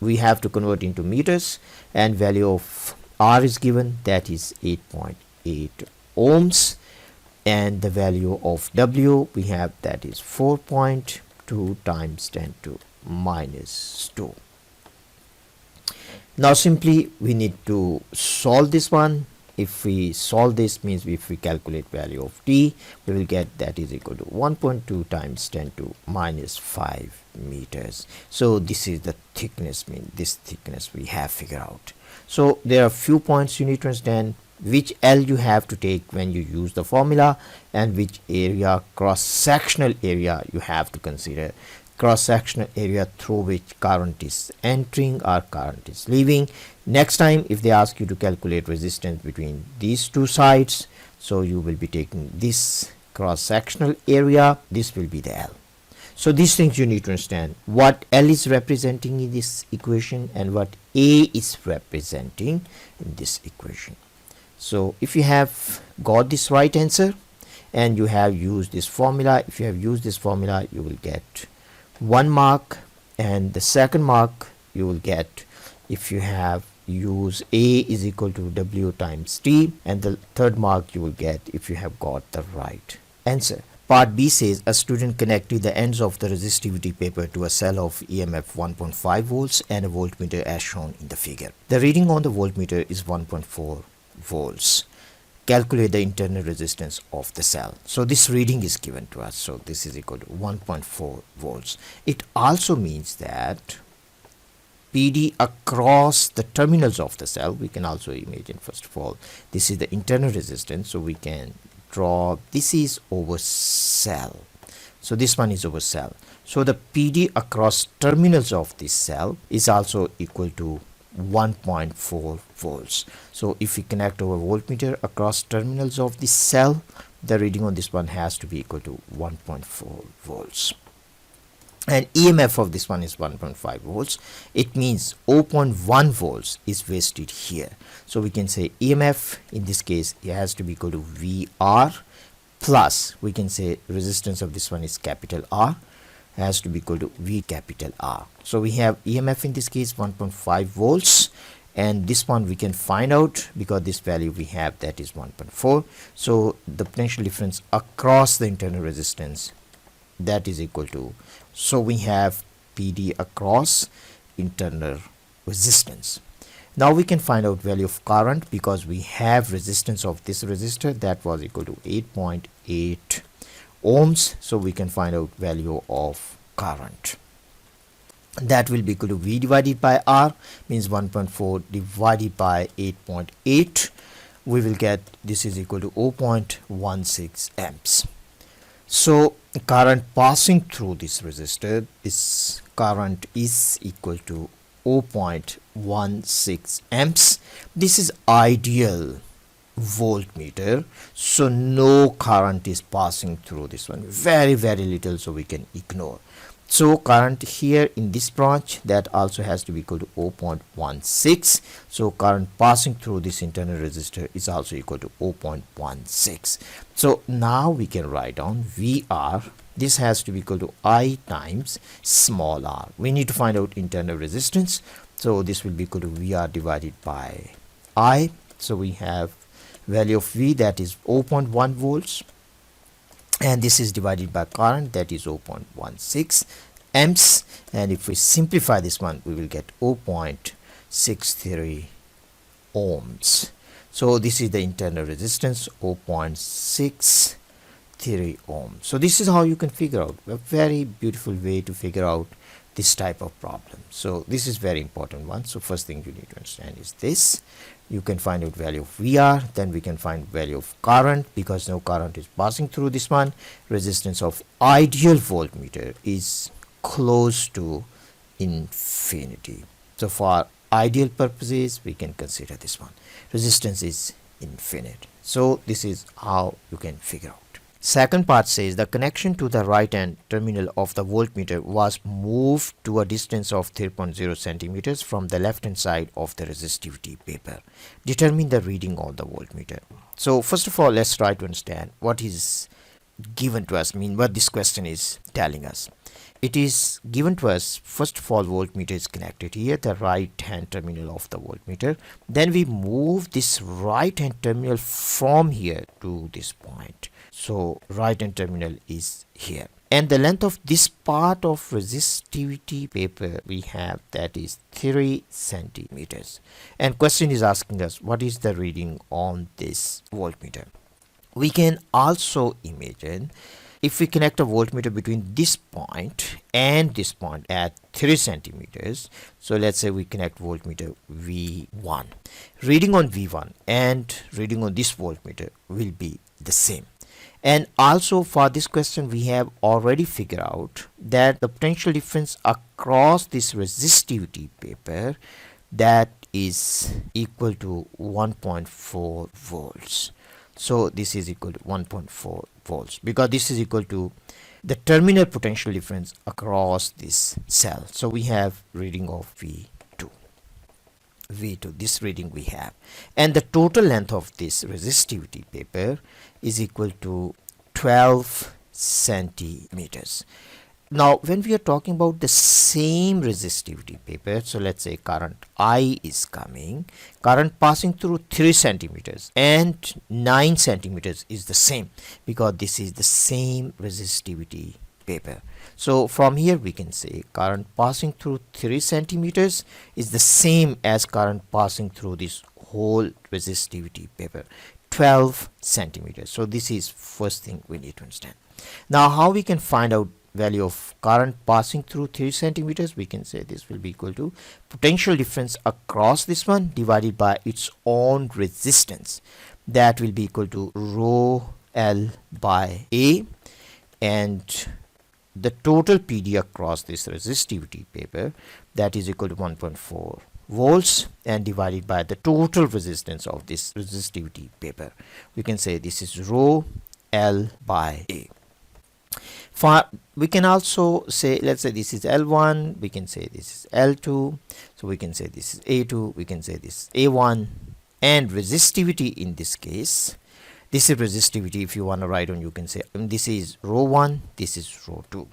We have to convert into meters, and value of R is given, that is 8.8 ohms, and the value of W we have, that is 4.2 times 10 to minus 2. Now simply we need to solve this one. If we solve this, means if we calculate value of T, we will get that is equal to 1.2 times 10 to minus 5 meters. So this is the thickness, mean this thickness we have figured out. So there are few points you need to understand: which L you have to take when you use the formula, and which area, cross-sectional area, you have to consider. Cross-sectional area through which current is entering or current is leaving. Next time if they ask you to calculate resistance between these two sides, so you will be taking this cross-sectional area, this will be the L. So these things you need to understand, what L is representing in this equation and what A is representing in this equation. So if you have got this right answer and you have used this formula, if you have used this formula, you will get 1 mark, and the second mark you will get if you have used A is equal to W times T, and the third mark you will get if you have got the right answer. Part B says a student connected the ends of the resistivity paper to a cell of EMF 1.5 volts and a voltmeter as shown in the figure. The reading on the voltmeter is 1.4 volts. Calculate the internal resistance of the cell. So this reading is given to us, so this is equal to 1.4 volts. It also means that PD across the terminals of the cell, we can also imagine, first of all, this is the internal resistance, so we can draw, this is over cell, so this one is over cell, so the PD across terminals of this cell is also equal to 1.4 volts. So if we connect our voltmeter across terminals of this cell, the reading on this one has to be equal to 1.4 volts. And EMF of this one is 1.5 volts. It means 0.1 volts is wasted here. So we can say EMF in this case, it has to be equal to VR plus, we can say resistance of this one is capital R, has to be equal to V capital R. So we have EMF in this case 1.5 volts, and this one we can find out because this value we have, that is 1.4. so the potential difference across the internal resistance, that is equal to, so we have PD across internal resistance. Now we can find out value of current because we have resistance of this resistor that was equal to 8.8 ohms. So we can find out value of current. That will be equal to V divided by R, means 1.4 divided by 8.8. We will get this is equal to 0.16 amps. So current passing through this resistor, this current is equal to 0.16 amps. This is ideal voltmeter, so no current is passing through this one, very little, so we can ignore. So current here in this branch, that also has to be equal to 0.16. so current passing through this internal resistor is also equal to 0.16. so now we can write down VR. This has to be equal to I times small r. We need to find out internal resistance, so this will be equal to VR divided by I. So we have value of V, that is 0.1 volts, and this is divided by current, that is 0.16 amps, and if we simplify this one, we will get 0.63 ohms. So this is the internal resistance, 0.63 ohms. So this is how you can figure out, a very beautiful way to figure out this type of problem. So this is very important one. So first thing you need to understand is this. You can find out value of VR, then we can find value of current because no current is passing through this one. Resistance of ideal voltmeter is close to infinity. So for ideal purposes, we can consider this one. Resistance is infinite. So this is how you can figure out. Second part says the connection to the right hand terminal of the voltmeter was moved to a distance of 3.0 centimeters from the left hand side of the resistivity paper. Determine the reading of the voltmeter. So first of all, let's try to understand what is given to us, what this question is telling us. It is given to us, first of all, voltmeter is connected here, the right hand terminal of the voltmeter. Then we move this right hand terminal from here to this point. So right hand terminal is here, and the length of this part of resistivity paper we have, that is 3 centimeters. And question is asking us what is the reading on this voltmeter. We can also imagine if we connect a voltmeter between this point and this point at 3 centimeters. So let's say we connect voltmeter V1. Reading on V1 and reading on this voltmeter will be the same. And also for this question, we have already figured out that the potential difference across this resistivity paper, that is equal to 1.4 volts. So this is equal to 1.4 volts because this is equal to the terminal potential difference across this cell. So we have reading of V2, this reading we have, and the total length of this resistivity paper is equal to 12 centimeters. Now when we are talking about the same resistivity paper, so let's say current I is coming, current passing through 3 centimeters and 9 centimeters is the same because this is the same resistivity paper. So from here we can say current passing through 3 centimeters is the same as current passing through this whole resistivity paper, 12 centimeters. So this is first thing we need to understand. Now how we can find out value of current passing through 3 centimeters? We can say this will be equal to potential difference across this one divided by its own resistance, that will be equal to rho L by A, and the total PD across this resistivity paper, that is equal to 1.4 volts, and divided by the total resistance of this resistivity paper. We can say this is rho L by A. We can also say, let's say this is L1, we can say this is L2, so we can say this is A2, we can say this is A1, and resistivity in this case, this is resistivity. If you want to write on, you can say this is rho 1, this is rho 2,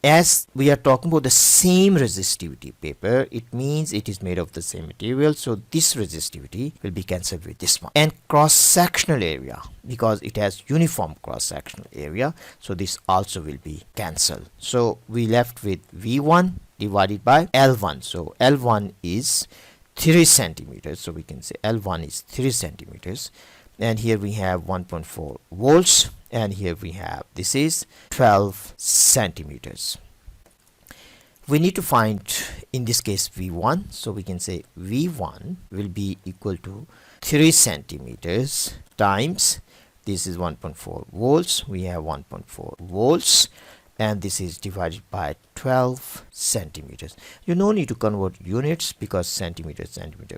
As we are talking about the same resistivity paper, it means it is made of the same material, so this resistivity will be cancelled with this one. And cross-sectional area, because it has uniform cross-sectional area, so this also will be cancelled. So we left with V1 divided by L1. So L1 is 3 centimeters, so we can say L1 is 3 centimeters, and here we have 1.4 volts, and here we have, this is 12 centimeters. We need to find in this case V1, so we can say V1 will be equal to 3 centimeters times, this is 1.4 volts, we have 1.4 volts, and this is divided by 12 centimeters. You no need to convert units because centimeter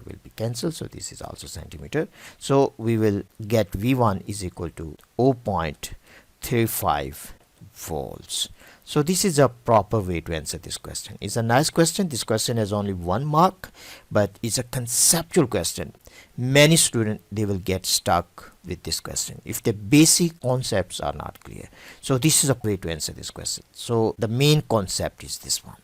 will be cancelled, so this is also centimeter. So we will get V1 is equal to 0.35 volts. So this is a proper way to answer this question. It's a nice question. This question has only 1 mark, but it's a conceptual question. Many students, they will get stuck with this question if the basic concepts are not clear. So this is a way to answer this question. So the main concept is this one.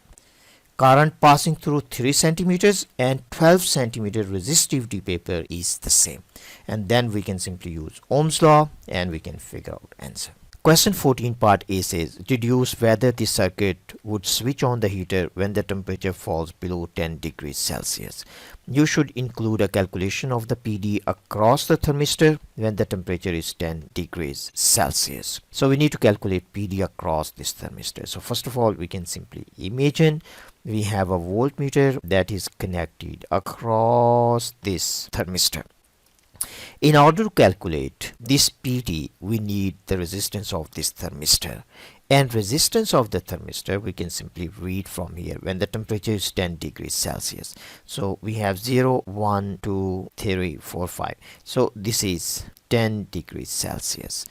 Current passing through 3 centimeters and 12 centimeter resistivity paper is the same. And then we can simply use Ohm's law and we can figure out answer. Question 14 part A says, deduce whether the circuit would switch on the heater when the temperature falls below 10 degrees Celsius. You should include a calculation of the PD across the thermistor when the temperature is 10 degrees Celsius. So we need to calculate PD across this thermistor. So first of all, we can simply imagine we have a voltmeter that is connected across this thermistor. In order to calculate this PD, we need the resistance of this thermistor. And resistance of the thermistor, we can simply read from here when the temperature is 10 degrees Celsius. So we have 0, 1, 2, 3, 4, 5. So this is 10 degrees Celsius.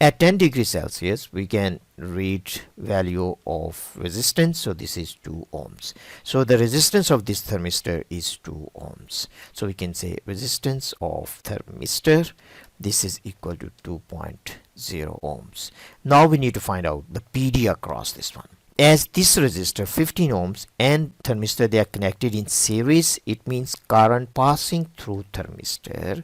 At 10 degrees Celsius, we can read value of resistance. So this is 2 ohms. So the resistance of this thermistor is 2 ohms. So we can say resistance of thermistor, this is equal to 2.0 ohms. Now we need to find out the PD across this one. As this resistor 15 ohms and thermistor, they are connected in series, it means current passing through thermistor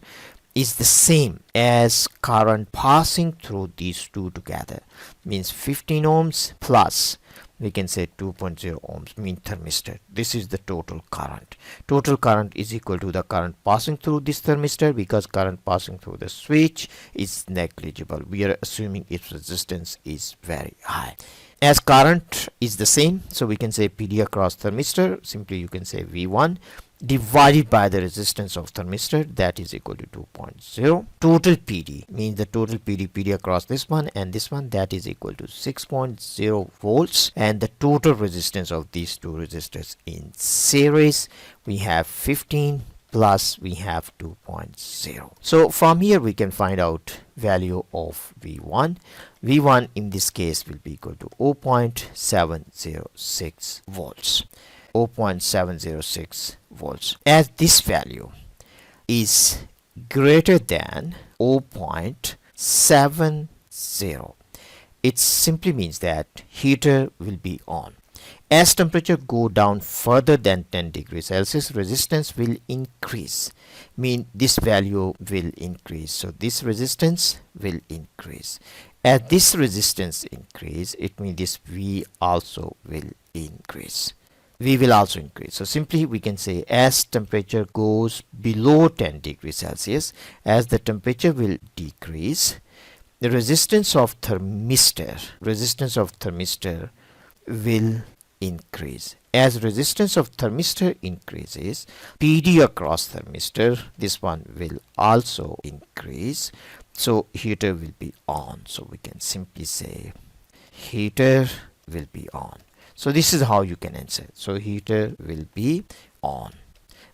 is the same as current passing through these two together. Means 15 ohms plus, we can say 2.0 ohms mean thermistor. This is the total current. Total current is equal to the current passing through this thermistor, because current passing through the switch is negligible. We are assuming its resistance is very high. As current is the same, so we can say PD across thermistor, simply you can say V1 divided by the resistance of thermistor, that is equal to 2.0. Total PD means the total PD across this one and this one, that is equal to 6.0 volts, and the total resistance of these two resistors in series, we have 15 plus we have 2.0. So from here we can find out value of V1. V1 in this case will be equal to 0.706 volts. 0.706 volts. As this value is greater than 0.70, it simply means that heater will be on. As temperature go down further than 10 degrees Celsius, resistance will increase. Mean this value will increase. So this resistance will increase. As this resistance increase, it means this V also will increase. V will also increase. So simply we can say as temperature goes below 10 degrees Celsius, as the temperature will decrease, the resistance of thermistor will increase. As resistance of thermistor increases, PD across thermistor, this one will also increase. So heater will be on. So we can simply say heater will be on. So this is how you can answer. So heater will be on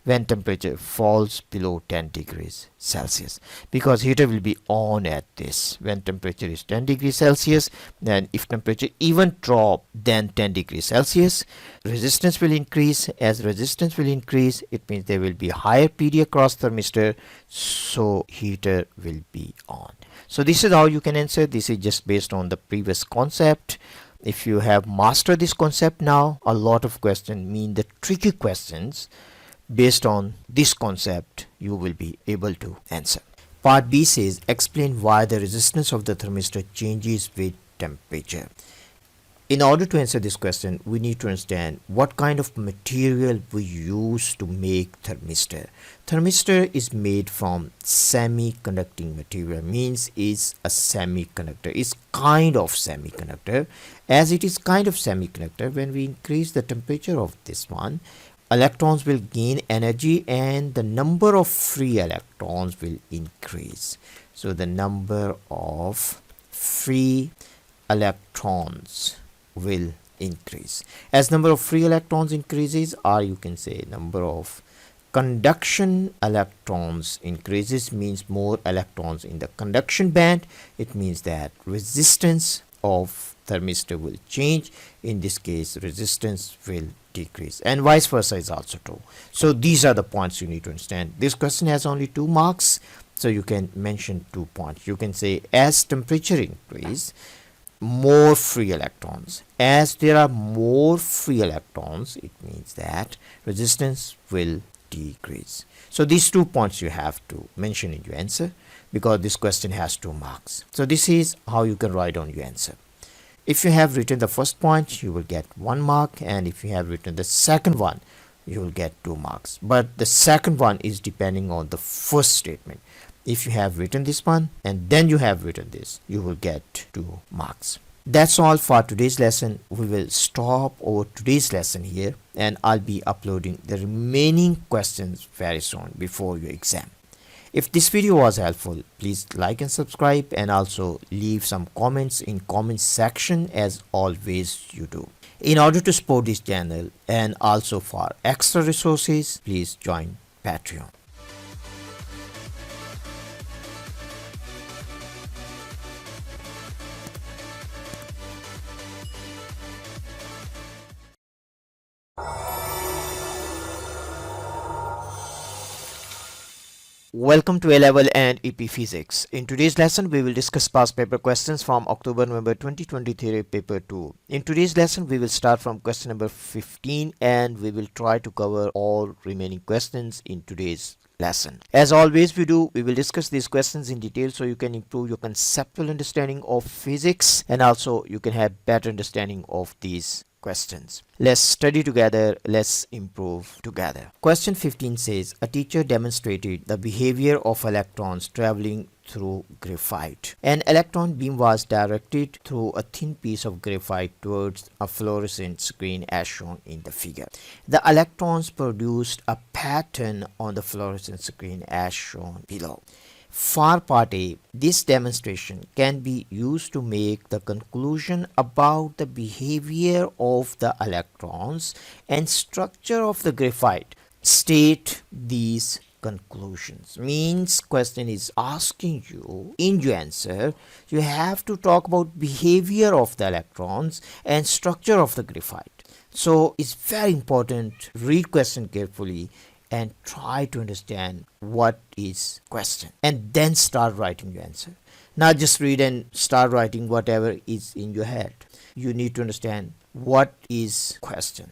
when temperature falls below 10 degrees Celsius, because heater will be on at this when temperature is 10 degrees Celsius. Then if temperature even drop than 10 degrees Celsius, resistance will increase. As resistance will increase, it means there will be higher PD across thermistor, so heater will be on. So this is how you can answer. This is just based on the previous concept. if you have mastered this concept now, a lot of questions, mean the tricky questions based on this concept, you will be able to answer. Part B says explain why the resistance of the thermistor changes with temperature. In order to answer this question, we need to understand what kind of material we use to make thermistor. Thermistor is made from semiconducting material, means is a semiconductor, is kind of semiconductor. As it is kind of semiconductor, when we increase the temperature of this one, electrons will gain energy and the number of free electrons will increase. So the number of free electrons will increase. As number of free electrons increases, or you can say number of conduction electrons increases, means more electrons in the conduction band. It means that resistance of thermistor will change. In this case, resistance will decrease, and vice versa is also true. So these are the points you need to understand. This question has only 2 marks, so you can mention 2 points. You can say as temperature increase, more free electrons. As there are more free electrons, it means that resistance will decrease. So these 2 points you have to mention in your answer, because this question has 2 marks. So this is how you can write down your answer. If you have written the first point, you will get 1 mark, and if you have written the second one, you will get 2 marks. But the second one is depending on the first statement. If you have written this one and then you have written this, you will get 2 marks. That's all for today's lesson. We will stop over today's lesson here, and I'll be uploading the remaining questions very soon before your exam. If this video was helpful, please like and subscribe, and also leave some comments in comments section as always you do. In order to support this channel and also for extra resources, please join Patreon. Welcome to A-Level and EP Physics. In today's lesson, we will discuss past paper questions from October-November 2023 paper 2. In today's lesson, we will start from question number 15, and we will try to cover all remaining questions in today's lesson. As always we do, we will discuss these questions in detail so you can improve your conceptual understanding of physics, and also you can have better understanding of these questions. Let's study together, let's improve together. Question 15 says, a teacher demonstrated the behavior of electrons traveling through graphite. An electron beam was directed through a thin piece of graphite towards a fluorescent screen as shown in the figure. The electrons produced a pattern on the fluorescent screen as shown below. For part A, this demonstration can be used to make the conclusion about the behavior of the electrons and structure of the graphite. State these conclusions. Means question is asking you, in your answer, you have to talk about behavior of the electrons and structure of the graphite. So it's very important, read question carefully and try to understand what is question, and then start writing your answer. Not just read and start writing whatever is in your head. You need to understand what is question.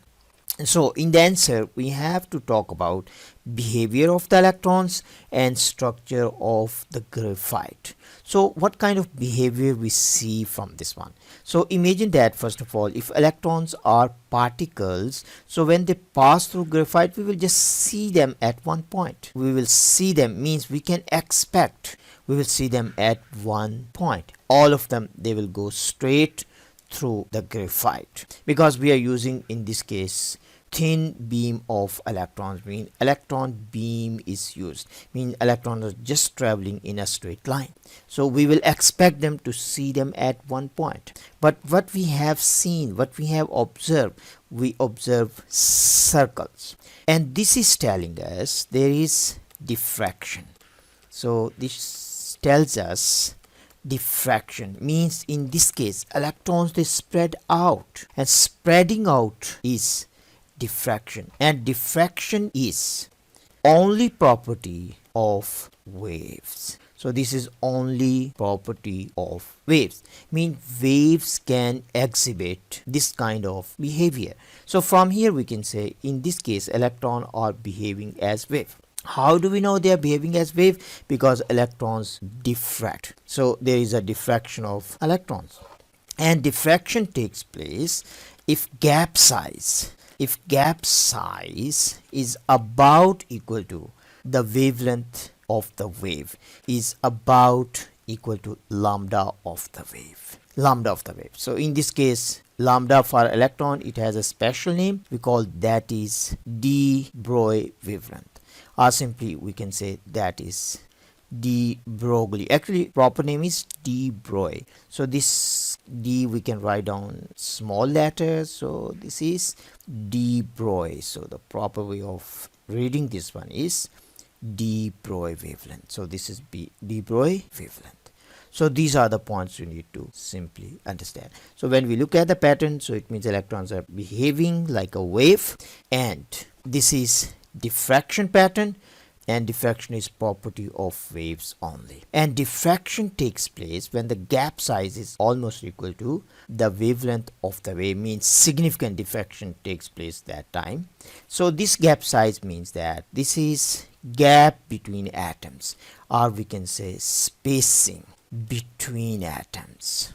So in the answer, we have to talk about behavior of the electrons and structure of the graphite. So what kind of behavior we see from this one? So imagine that first of all, if electrons are particles, so when they pass through graphite, we will just see them at one point. We will see them means we can expect we will see them at one point. All of them, they will go straight through the graphite, because we are using in this case thin beam of electrons, mean electron beam is used, mean electrons are just traveling in a straight line. So we will expect them to see them at one point. But what we have seen, what we have observed, we observe circles, and this is telling us there is diffraction. So this tells us diffraction means in this case electrons, they spread out, and spreading out is diffraction, and diffraction is only property of waves. So this is only property of waves. Mean waves can exhibit this kind of behavior. So from here we can say in this case electrons are behaving as wave. How do we know they are behaving as wave? Because electrons diffract. So there is a diffraction of electrons, and diffraction takes place if gap size is about equal to the wavelength of the wave is about equal to lambda of the wave. So in this case, lambda for electron, it has a special name. We call that is de Broglie wavelength, or simply we can say that is de Broglie. Actually proper name is de Broglie. So this d we can write down small letters, so this is de Broglie. So the proper way of reading this one is de Broglie wavelength. So this is de Broglie wavelength. So these are the points you need to simply understand. So when we look at the pattern, so it means electrons are behaving like a wave, and this is diffraction pattern, and diffraction is property of waves only. And diffraction takes place when the gap size is almost equal to the wavelength of the wave, means significant diffraction takes place that time. So this gap size means that this is gap between atoms, or we can say spacing between atoms,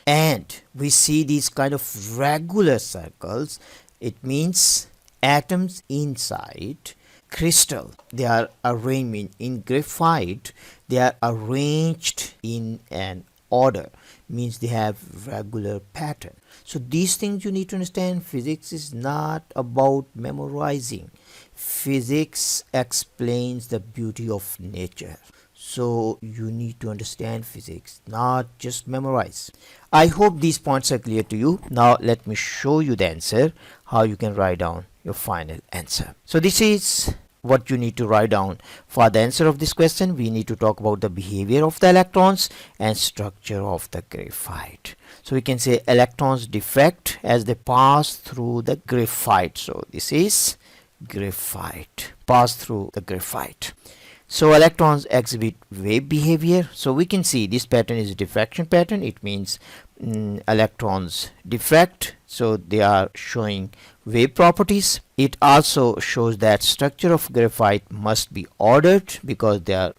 and we see these kind of regular circles. It means atoms inside crystal, they are arranged in graphite, they are arranged in an order, means they have regular pattern. So these things you need to understand. Physics is not about memorizing. Physics explains the beauty of nature. So you need to understand physics, not just memorize. I hope these points are clear to you. Now let me show you the answer, how you can write down your final answer. So this is what you need to write down. For the answer of this question, we need to talk about the behavior of the electrons and structure of the graphite. So we can say electrons diffract as they pass through the graphite. So this is graphite, pass through the graphite. So electrons exhibit wave behavior. So we can see this pattern is a diffraction pattern. It means electrons diffract, so they are showing wave properties. It also shows that structure of graphite must be ordered because they are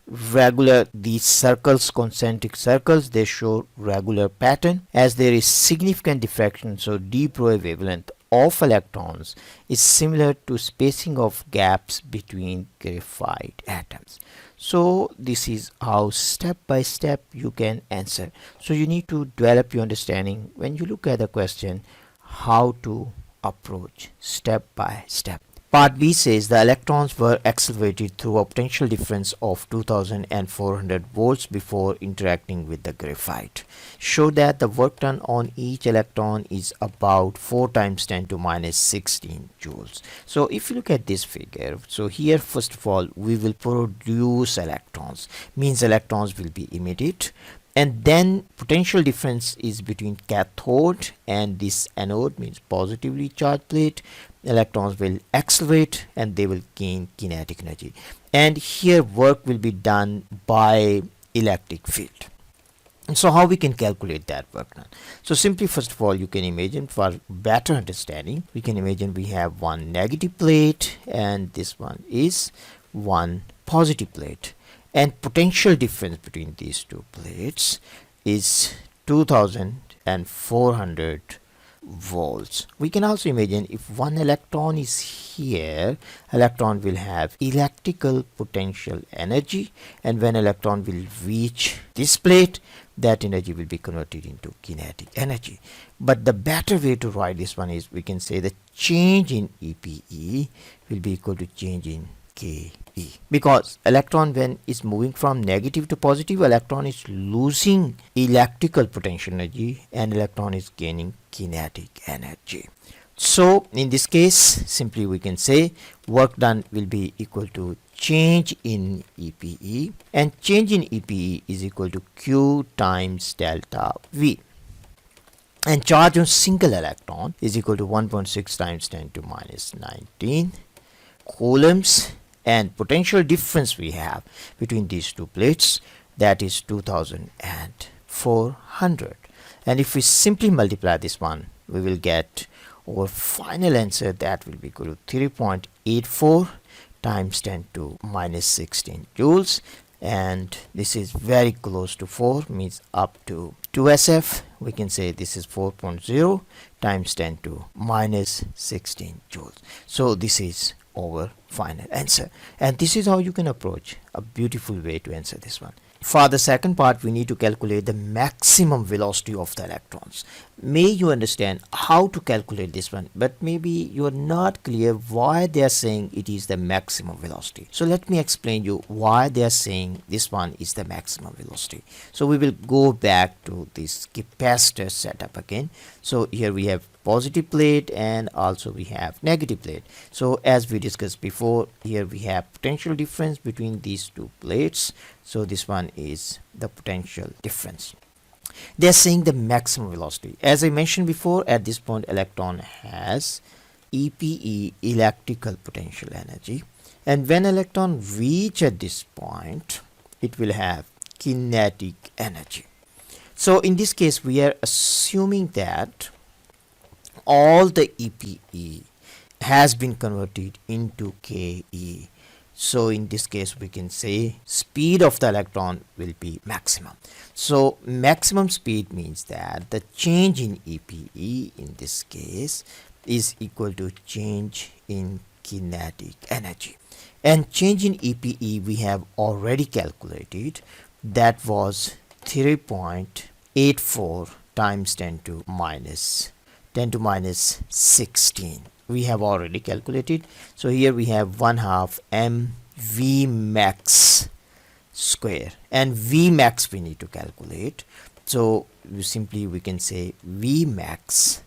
regular. These circles, concentric circles, they show regular pattern as there is significant diffraction. So de Broglie wavelength of electrons is similar to spacing of gaps between graphite atoms. So this is how step by step you can answer. So you need to develop your understanding when you look at the question, how to approach step by step. Part B says the electrons were accelerated through a potential difference of 2400 volts before interacting with the graphite. Show that the work done on each electron is about 4 times 10 to minus 16 joules. So if you look at this figure, so here first of all we will produce electrons, means electrons will be emitted, and then potential difference is between cathode and this anode, means positively charged plate. Electrons will accelerate and they will gain kinetic energy, and here work will be done by electric field. And so how we can calculate that work done? So simply first of all you can imagine, for better understanding, we can imagine we have one negative plate and this one is one positive plate, and potential difference between these two plates is 2400 volts. We can also imagine if one electron is here, electron will have electrical potential energy, and when electron will reach this plate, that energy will be converted into kinetic energy. But the better way to write this one is, we can say the change in EPE will be equal to change in KE, because electron when is moving from negative to positive, electron is losing electrical potential energy and electron is gaining kinetic energy. So in this case simply we can say work done will be equal to change in EPE, and change in EPE is equal to Q times delta V, and charge on single electron is equal to 1.6 times 10 to minus 19 coulombs, and potential difference we have between these two plates, that is 2400. And if we simply multiply this one, we will get our final answer, that will be equal to 3.84 times 10 to minus 16 joules, and this is very close to 4, means up to 2SF. We can say this is 4.0 times 10 to minus 16 joules. So this is our final answer, and this is how you can approach a beautiful way to answer this one. For the second part, we need to calculate the maximum velocity of the electrons. May you understand how to calculate this one, but maybe you are not clear why they are saying it is the maximum velocity. So let me explain you why they are saying this one is the maximum velocity. So we will go back to this capacitor setup again. So here we have positive plate and also we have negative plate. So as we discussed before, here we have potential difference between these two plates. So this one is the potential difference. They are saying the maximum velocity. As I mentioned before, at this point electron has EPE, electrical potential energy, and when electron reach at this point, it will have kinetic energy. So in this case, we are assuming that all the EPE has been converted into KE. So in this case, we can say speed of the electron will be maximum. So maximum speed means that the change in EPE in this case is equal to change in kinetic energy. And change in EPE we have already calculated. That was 3.84 times 10 to minus 16. We have already calculated. So here we have 1/2 mv max square, and v max we need to calculate. So we can say v max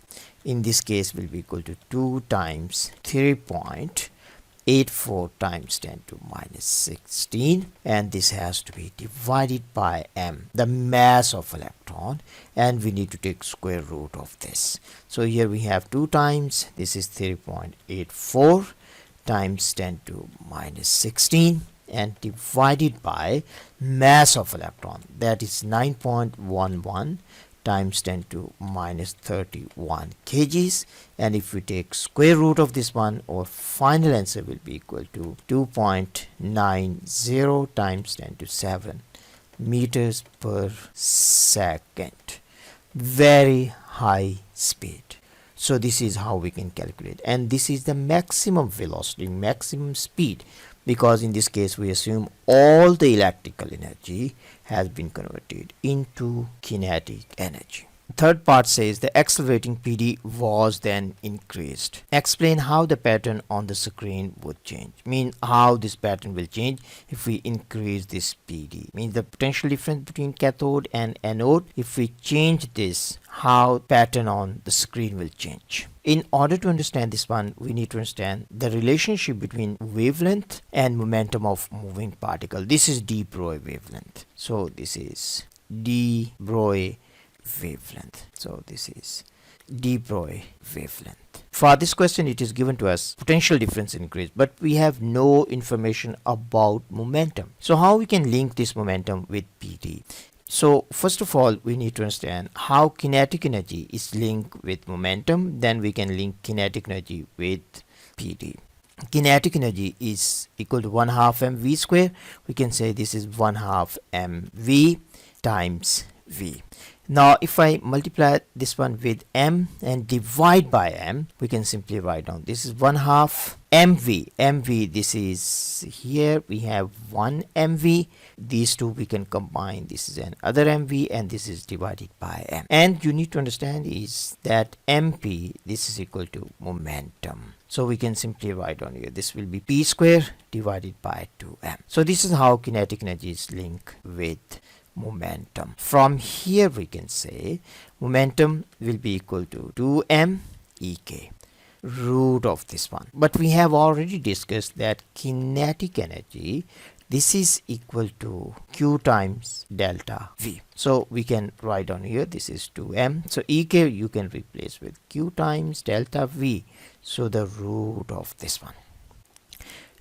in this case will be equal to 2 times 3.84 times 10 to minus 16, and this has to be divided by m, the mass of electron, and we need to take square root of this. So here we have 2 times, this is 3.84 times 10 to minus 16, and divided by mass of electron, that is 9.11 times 10 to minus 31 kgs, and if we take square root of this one, our final answer will be equal to 2.90 times 10 to 7 meters per second. Very high speed. So this is how we can calculate, and this is the maximum velocity, maximum speed, because in this case we assume all the electrical energy has been converted into kinetic energy. Third part says the accelerating PD was then increased. Explain how the pattern on the screen would change. Mean how this pattern will change if we increase this PD. Means the potential difference between cathode and anode. If we change this, how pattern on the screen will change. In order to understand this one, we need to understand the relationship between wavelength and momentum of moving particle. This is de Broglie wavelength. So this is de Broglie wavelength. So this is de Broglie wavelength. For this question, it is given to us potential difference increase, but we have no information about momentum. So how we can link this momentum with PD? So first of all, we need to understand how kinetic energy is linked with momentum. Then we can link kinetic energy with PD. Kinetic energy is equal to 1/2 mv square. We can say this is 1/2 mv times v. Now if I multiply this one with m and divide by m, we can simply write down this is 1/2 mv. This is, here we have 1 mv. These two we can combine. This is another mv, and this is divided by m. And you need to understand is that mp, this is equal to momentum. So we can simply write down here, this will be p square divided by 2m. So this is how kinetic energy is linked with momentum. From here we can say momentum will be equal to 2m ek, root of this one. But we have already discussed that kinetic energy, this is equal to q times delta v. So we can write down here, this is 2m. So ek you can replace with q times delta v. So the root of this one.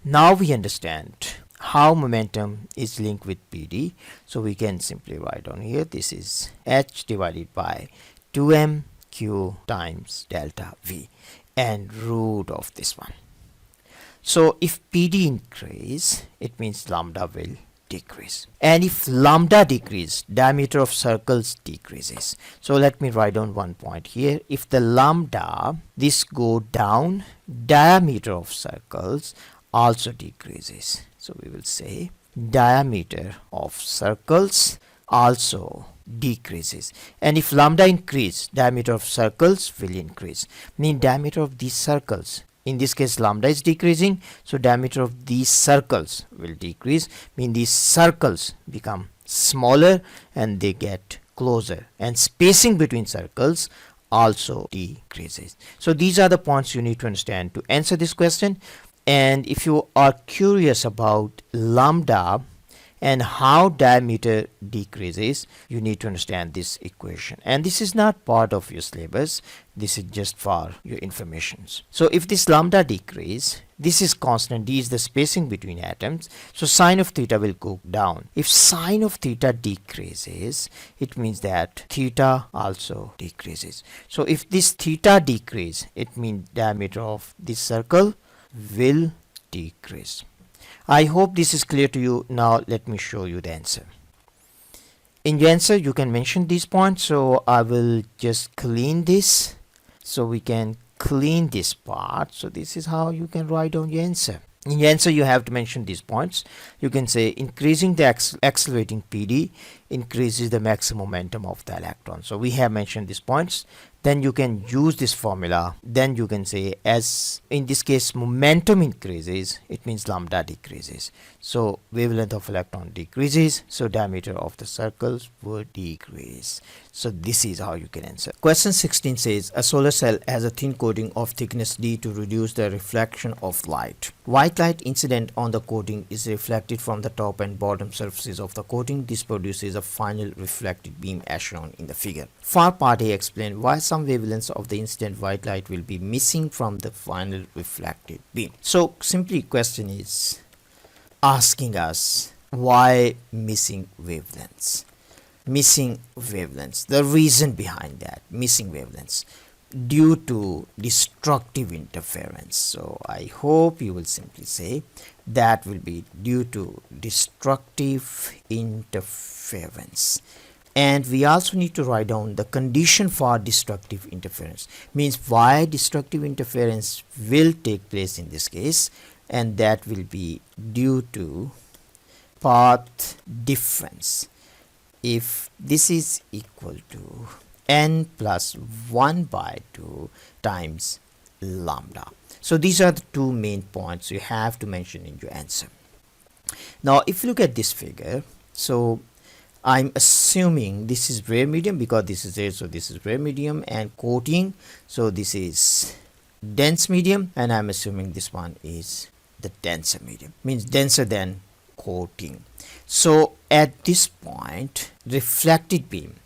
Now we understand how momentum is linked with PD. So we can simply write on here, this is H divided by 2m q times delta V and root of this one. So if PD increase, it means lambda will decrease. And if lambda decrease, diameter of circles decreases. So let me write down one point here. If the lambda, this go down, diameter of circles also decreases. So we will say diameter of circles also decreases. And if lambda increase, diameter of circles will increase. Mean diameter of these circles, in this case lambda is decreasing, so diameter of these circles will decrease. Mean these circles become smaller and they get closer, and spacing between circles also decreases. So these are the points you need to understand to answer this question. And if you are curious about lambda and how diameter decreases, you need to understand this equation. And this is not part of your syllabus, this is just for your information. So if this lambda decrease, this is constant, d is the spacing between atoms, so sine of theta will go down. If sine of theta decreases, it means that theta also decreases. So if this theta decrease, it means diameter of this circle will decrease. I hope this is clear to you. Now let me show you the answer. In your answer you can mention these points, so I will just clean this, so we can clean this part. So this is how you can write down your answer. In your answer you have to mention these points. You can say increasing the accelerating PD increases the maximum momentum of the electron. So we have mentioned these points. Then you can use this formula. Then you can say, as in this case momentum increases, it means lambda decreases. So wavelength of electron decreases, so diameter of the circles would decrease. So this is how you can answer. Question 16 says a solar cell has a thin coating of thickness d to reduce the reflection of light. White light incident on the coating is reflected from the top and bottom surfaces of the coating. This produces a final reflected beam as shown in the figure. For part A, explain why some wavelengths of the incident white light will be missing from the final reflected beam. So simply question is asking us why missing wavelengths. Missing wavelengths, the reason behind that, missing wavelengths due to destructive interference. So I hope you will simply say that will be due to destructive interference. And we also need to write down the condition for destructive interference, means why destructive interference will take place in this case, and that will be due to path difference. If this is equal to n plus 1 by 2 times lambda. So these are the two main points you have to mention in your answer. Now if you look at this figure, so I'm assuming this is rare medium because this is there, so this is rare medium, and coating, so this is dense medium, and I'm assuming this one is the denser medium, means denser than coating. So at this point, reflected beam,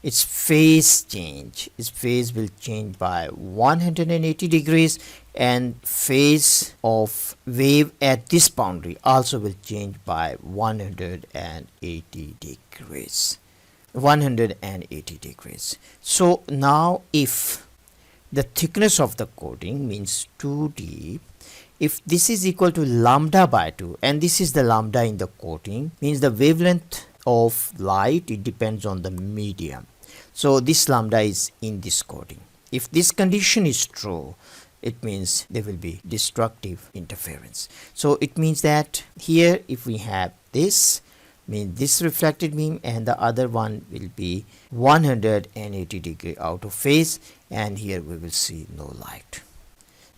its phase change, its phase will change by 180 degrees, and phase of wave at this boundary also will change by 180 degrees. 180 degrees. So now if the thickness of the coating means 2d, if this is equal to lambda by 2, and this is the lambda in the coating, means the wavelength of light, it depends on the medium. So this lambda is in this coating. If this condition is true, it means there will be destructive interference. So it means that here if we have this, means this reflected beam, and the other one will be 180 degree out of phase, and here we will see no light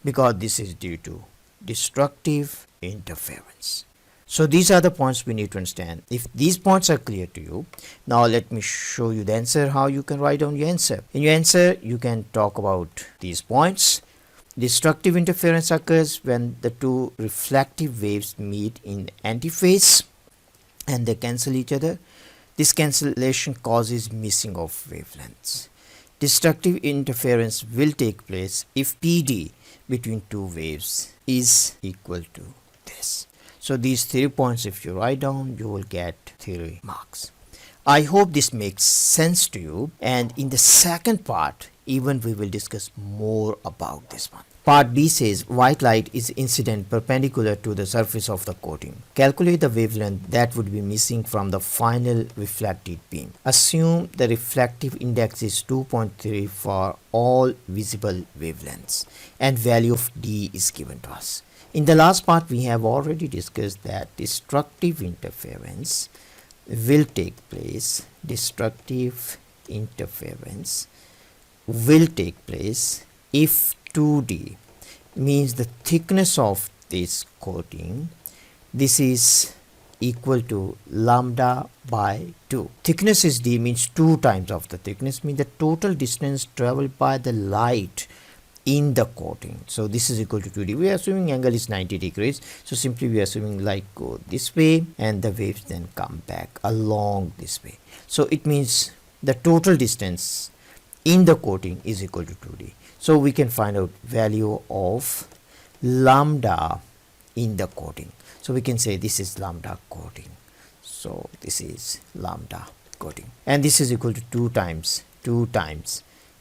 because this is due to destructive interference. So these are the points we need to understand. If these points are clear to you, now let me show you the answer, how you can write down your answer. In your answer you can talk about these points. Destructive interference occurs when the two reflective waves meet in antiphase and they cancel each other. This cancellation causes missing of wavelengths. Destructive interference will take place if PD between two waves is equal to this. So these 3 points if you write down, you will get 3 marks. I hope this makes sense to you, and in the second part even we will discuss more about this one. Part B says white light is incident perpendicular to the surface of the coating. Calculate the wavelength that would be missing from the final reflected beam. Assume the refractive index is 2.3 for all visible wavelengths and value of D is given to us. In the last part we have already discussed that destructive interference will take place. Destructive interference will take place if 2D means the thickness of this coating, this is equal to lambda by 2. Thickness is D means 2 times of the thickness, means the total distance traveled by the light in the coating. So this is equal to 2D. We are assuming angle is 90 degrees. So simply we are assuming light go this way and the waves then come back along this way. So it means the total distance in the coating is equal to 2D. So we can find out value of lambda in the coating. So we can say this is lambda coating. So this is lambda coating. And this is equal to 2 times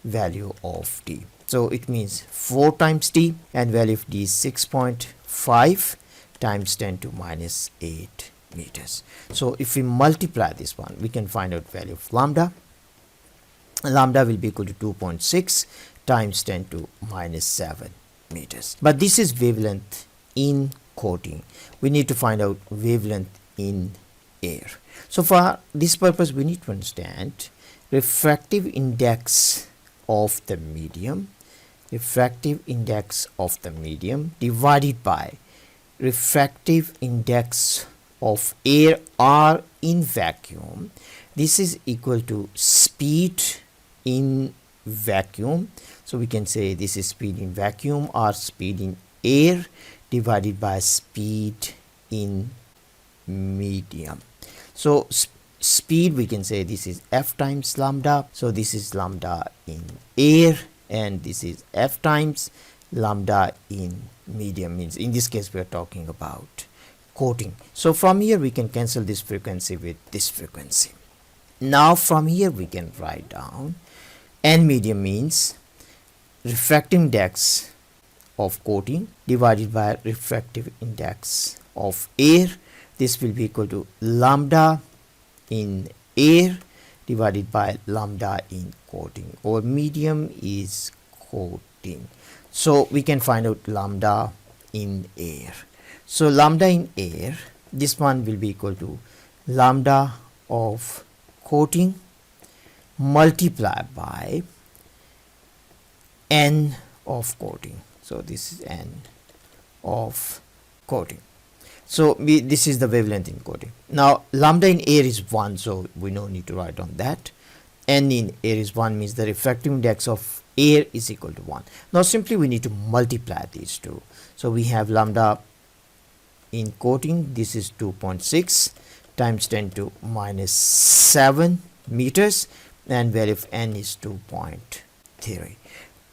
value of D. So it means 4 times D, and value of D is 6.5 times 10 to minus 8 meters. So if we multiply this one, we can find out value of lambda. Lambda will be equal to 2.6 times 10 to minus 7 meters. But this is wavelength in coating. We need to find out wavelength in air. So for this purpose we need to understand refractive index of the medium, refractive index of the medium divided by refractive index of air or in vacuum. This is equal to speed in vacuum. So we can say this is speed in vacuum or speed in air divided by speed in medium. So speed, we can say this is F times lambda. So this is lambda in air and this is F times lambda in medium, means in this case we are talking about coating. So from here we can cancel this frequency with this frequency. Now from here we can write down N medium means refractive index of coating divided by refractive index of air. This will be equal to lambda in air divided by lambda in coating, or medium is coating. So we can find out lambda in air. So lambda in air, this one will be equal to lambda of coating multiplied by N of coating. So this is N of coating. So this is the wavelength in coating. Now lambda in air is 1, so we no need to write down that. N in air is 1, means the refractive index of air is equal to 1. Now simply we need to multiply these two. So we have lambda in coating, this is 2.6 times 10 to minus 7 meters, and value of N is 2.3.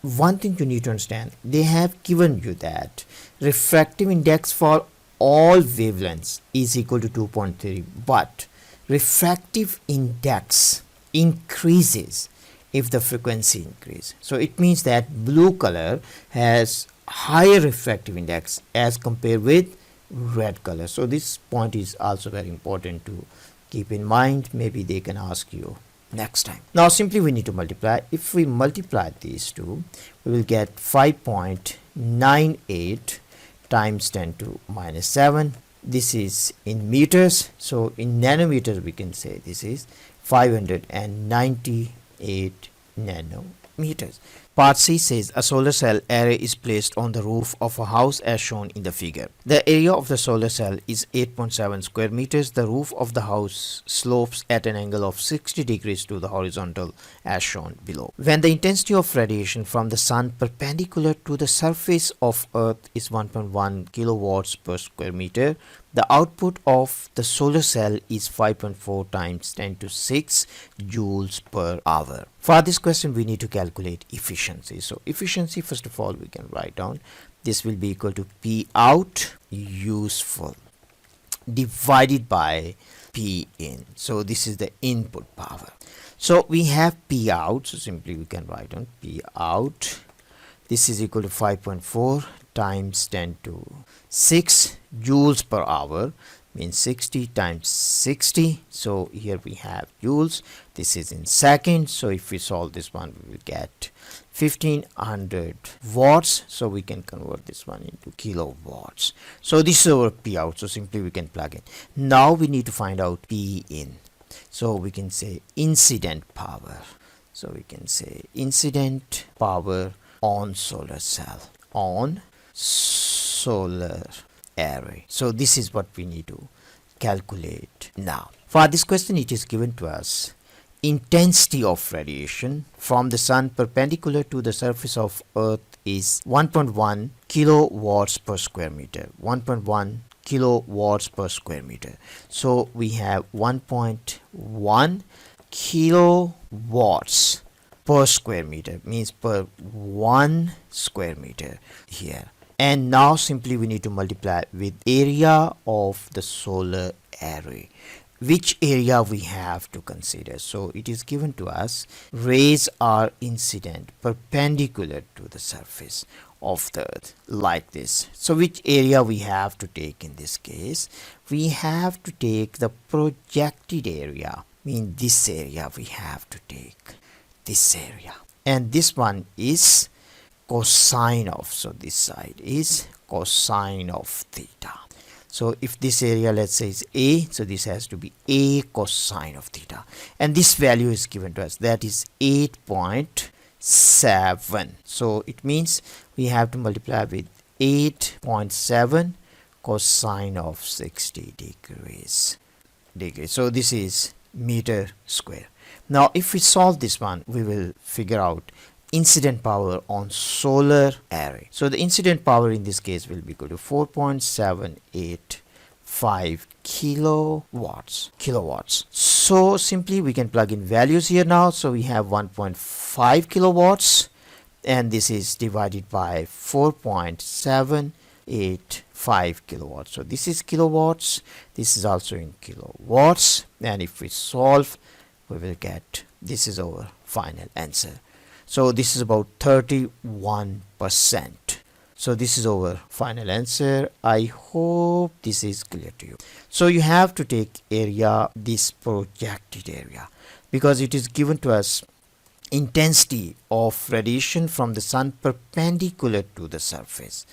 One thing you need to understand, they have given you that refractive index for all wavelengths is equal to 2.3, but refractive index increases if the frequency increases. So it means that blue color has higher refractive index as compared with red color. So this point is also very important to keep in mind. Maybe they can ask you next time. Now simply we need to multiply. If we multiply these two, we will get 5.98 times 10 to minus 7. This is in meters, so in nanometers we can say this is 598 nanometers. Part C says a solar cell array is placed on the roof of a house as shown in the figure. The area of the solar cell is 8.7 square meters. The roof of the house slopes at an angle of 60 degrees to the horizontal as shown below. When the intensity of radiation from the sun perpendicular to the surface of Earth is 1.1 kilowatts per square meter, the output of the solar cell is 5.4 times 10 to 6 joules per hour. For this question we need to calculate efficiency. So efficiency, first of all, we can write down this will be equal to P out useful divided by P in. So this is the input power. So we have P out, so simply we can write on P out. This is equal to 5.4 times 10 to 6 joules per hour, means 60 times 60. So here we have joules. This is in seconds. So if we solve this one, we will get 1500 watts. So we can convert this one into kilowatts. So this is our P out. So simply we can plug in. Now we need to find out P in. So we can say incident power. So we can say incident power on solar cell, on solar array. So this is what we need to calculate now. For this question, it is given to us intensity of radiation from the sun perpendicular to the surface of earth is 1.1 kilowatts per square meter. 1.1 kilowatts per square meter. So we have 1.1 kilowatts per square meter, means per 1 square meter here. And now simply we need to multiply with area of the solar array. Which area we have to consider? So it is given to us rays are incident perpendicular to the surface of the earth like this. So which area we have to take in this case? We have to take the projected area, mean this area we have to take, this area, and this one is cosine of, so this side is cosine of theta. So if this area, let's say, is A, so this has to be A cosine of theta, and this value is given to us, that is 8.7. So it means we have to multiply with 8.7 cosine of 60 degrees. So this is meter square. Now if we solve this one, we will figure out incident power on solar array. So the incident power in this case will be equal to 4.785 kilowatts. So simply we can plug in values here now. So we have 1.5 kilowatts, and this is divided by 4.785 kilowatts. So this is kilowatts, this is also in kilowatts, and if we solve, we will get, this is our final answer. So this is about 31%. So this is our final answer. I hope this is clear to you. So you have to take area, this projected area, because it is given to us intensity of radiation from the sun perpendicular to the surface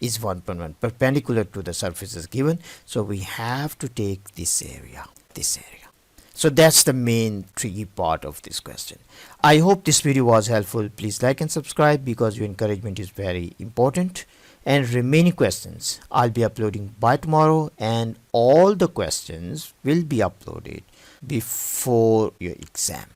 is 1.1. Perpendicular to the surface is given, so we have to take this area, this area. So that's the main tricky part of this question. I hope this video was helpful. Please like and subscribe because your encouragement is very important. And remaining questions I'll be uploading by tomorrow, and all the questions will be uploaded before your exam.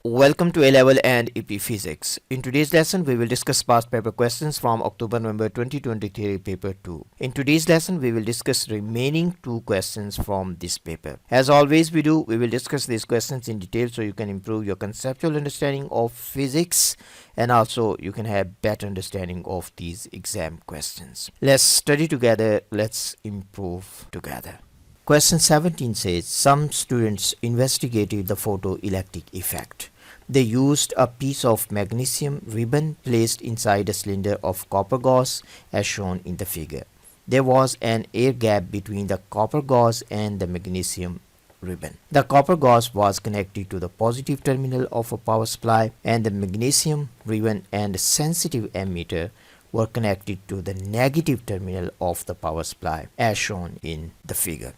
Welcome to A-Level and EP Physics. In today's lesson, we will discuss past paper questions from October-November 2023 paper 2. In today's lesson, we will discuss remaining 2 questions from this paper. As always we do, we will discuss these questions in detail so you can improve your conceptual understanding of physics, and also you can have better understanding of these exam questions. Let's study together, let's improve together. Question 17 says, some students investigated the photoelectric effect. They used a piece of magnesium ribbon placed inside a cylinder of copper gauze as shown in the figure. There was an air gap between the copper gauze and the magnesium ribbon. The copper gauze was connected to the positive terminal of a power supply, and the magnesium ribbon and sensitive ammeter were connected to the negative terminal of the power supply as shown in the figure.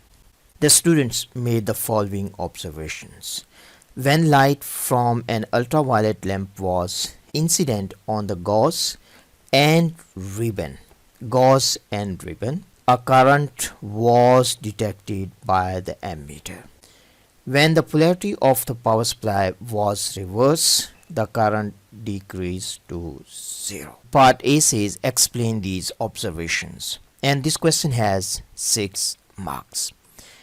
The students made the following observations. When light from an ultraviolet lamp was incident on the gauze and ribbon, a current was detected by the ammeter. When the polarity of the power supply was reversed, the current decrease to 0. Part A says explain these observations, and this question has 6 marks.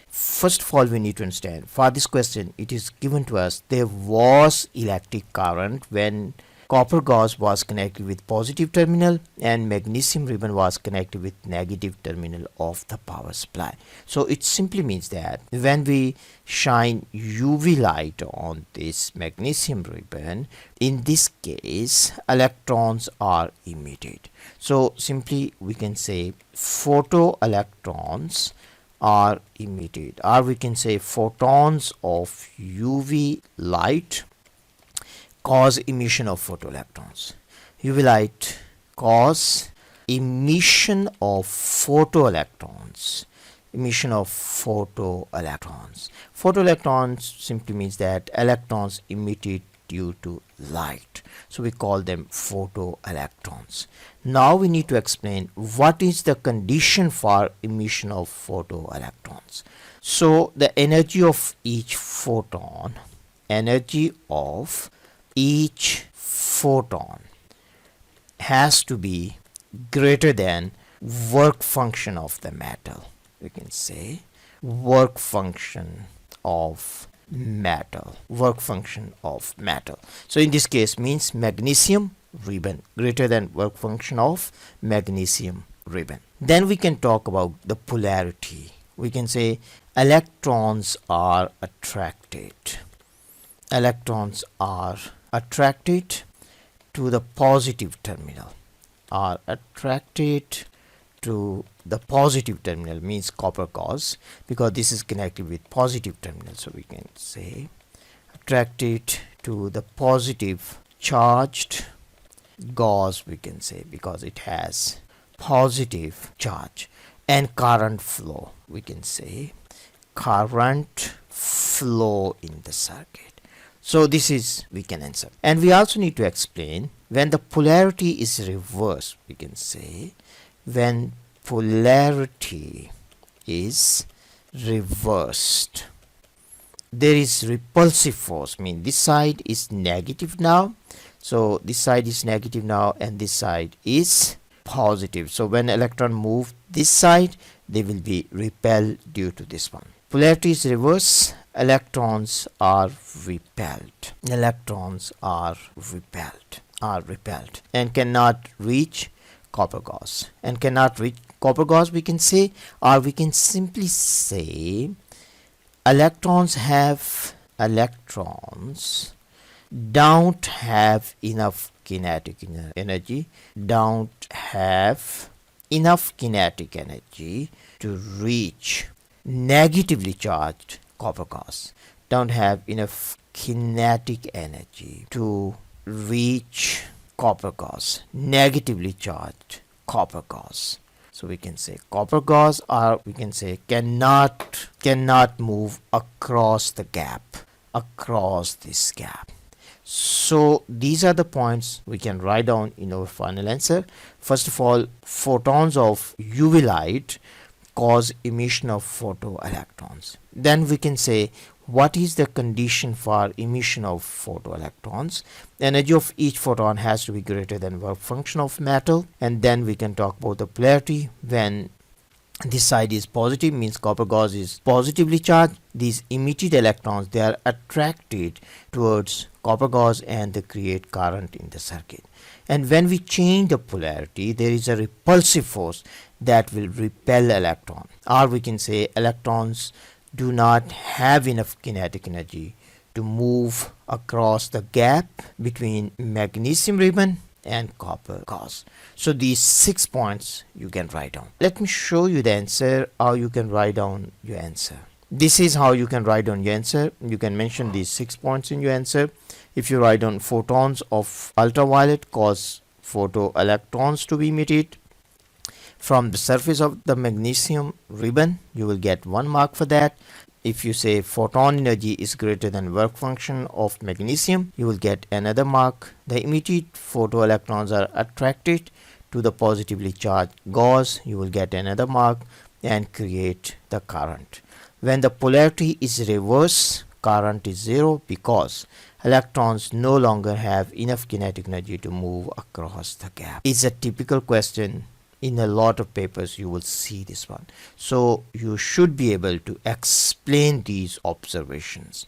First of all, we need to understand, for this question it is given to us there was electric current when copper gauze was connected with positive terminal and magnesium ribbon was connected with negative terminal of the power supply. So it simply means that when we shine UV light on this magnesium ribbon, in this case electrons are emitted. So simply we can say photoelectrons are emitted, or we can say photons of UV light cause emission of photoelectrons. UV light cause emission of photoelectrons. Emission of photoelectrons. Photoelectrons simply means that electrons emitted due to light. So we call them photoelectrons. Now we need to explain what is the condition for emission of photoelectrons. So the energy of each photon, has to be greater than work function of the metal. We can say work function of metal. So in this case means magnesium ribbon greater than work function of magnesium ribbon. Then we can talk about the polarity. We can say electrons are attracted. Electrons are attracted to the positive terminal, means copper gauze, because this is connected with positive terminal. So we can say attracted to the positive charged gauze, we can say, because it has positive charge. And current flow, we can say current flow in the circuit. So this is we can answer. And we also need to explain when the polarity is reversed, we can say when polarity is reversed, there is repulsive force. Mean this side is negative now, so this side is negative now and this side is positive. So when electron move this side, they will be repelled due to this one. Polarity is reverse, electrons are repelled. And cannot reach copper gauze. We can say, or we can simply say electrons don't have enough kinetic energy, to reach negatively charged copper gauze. Don't have enough kinetic energy to reach copper gauze, negatively charged copper gauze. So we can say copper gauze, or we can say cannot move across the gap, across this gap. So these are the points we can write down in our final answer. First of all, photons of UV light cause emission of photoelectrons. Then we can say what is the condition for emission of photoelectrons. Energy of each photon has to be greater than work function of metal. And then we can talk about the polarity. When this side is positive, means copper gauze is positively charged. These emitted electrons, they are attracted towards copper gauze and they create current in the circuit. And when we change the polarity, there is a repulsive force that will repel electron, or we can say electrons do not have enough kinetic energy to move across the gap between magnesium ribbon and copper gauze. So these 6 points you can write down. Let me show you the answer, how you can write down your answer. This is how you can write down your answer. You can mention these 6 points in your answer. If you write down photons of ultraviolet cause photoelectrons to be emitted from the surface of the magnesium ribbon, you will get 1 mark for that. If you say photon energy is greater than work function of magnesium, you will get another mark. The emitted photoelectrons are attracted to the positively charged gauze, you will get another mark and create the current. When the polarity is reverse, current is zero because electrons no longer have enough kinetic energy to move across the gap. It's a typical question. In a lot of papers you will see this one, so you should be able to explain these observations.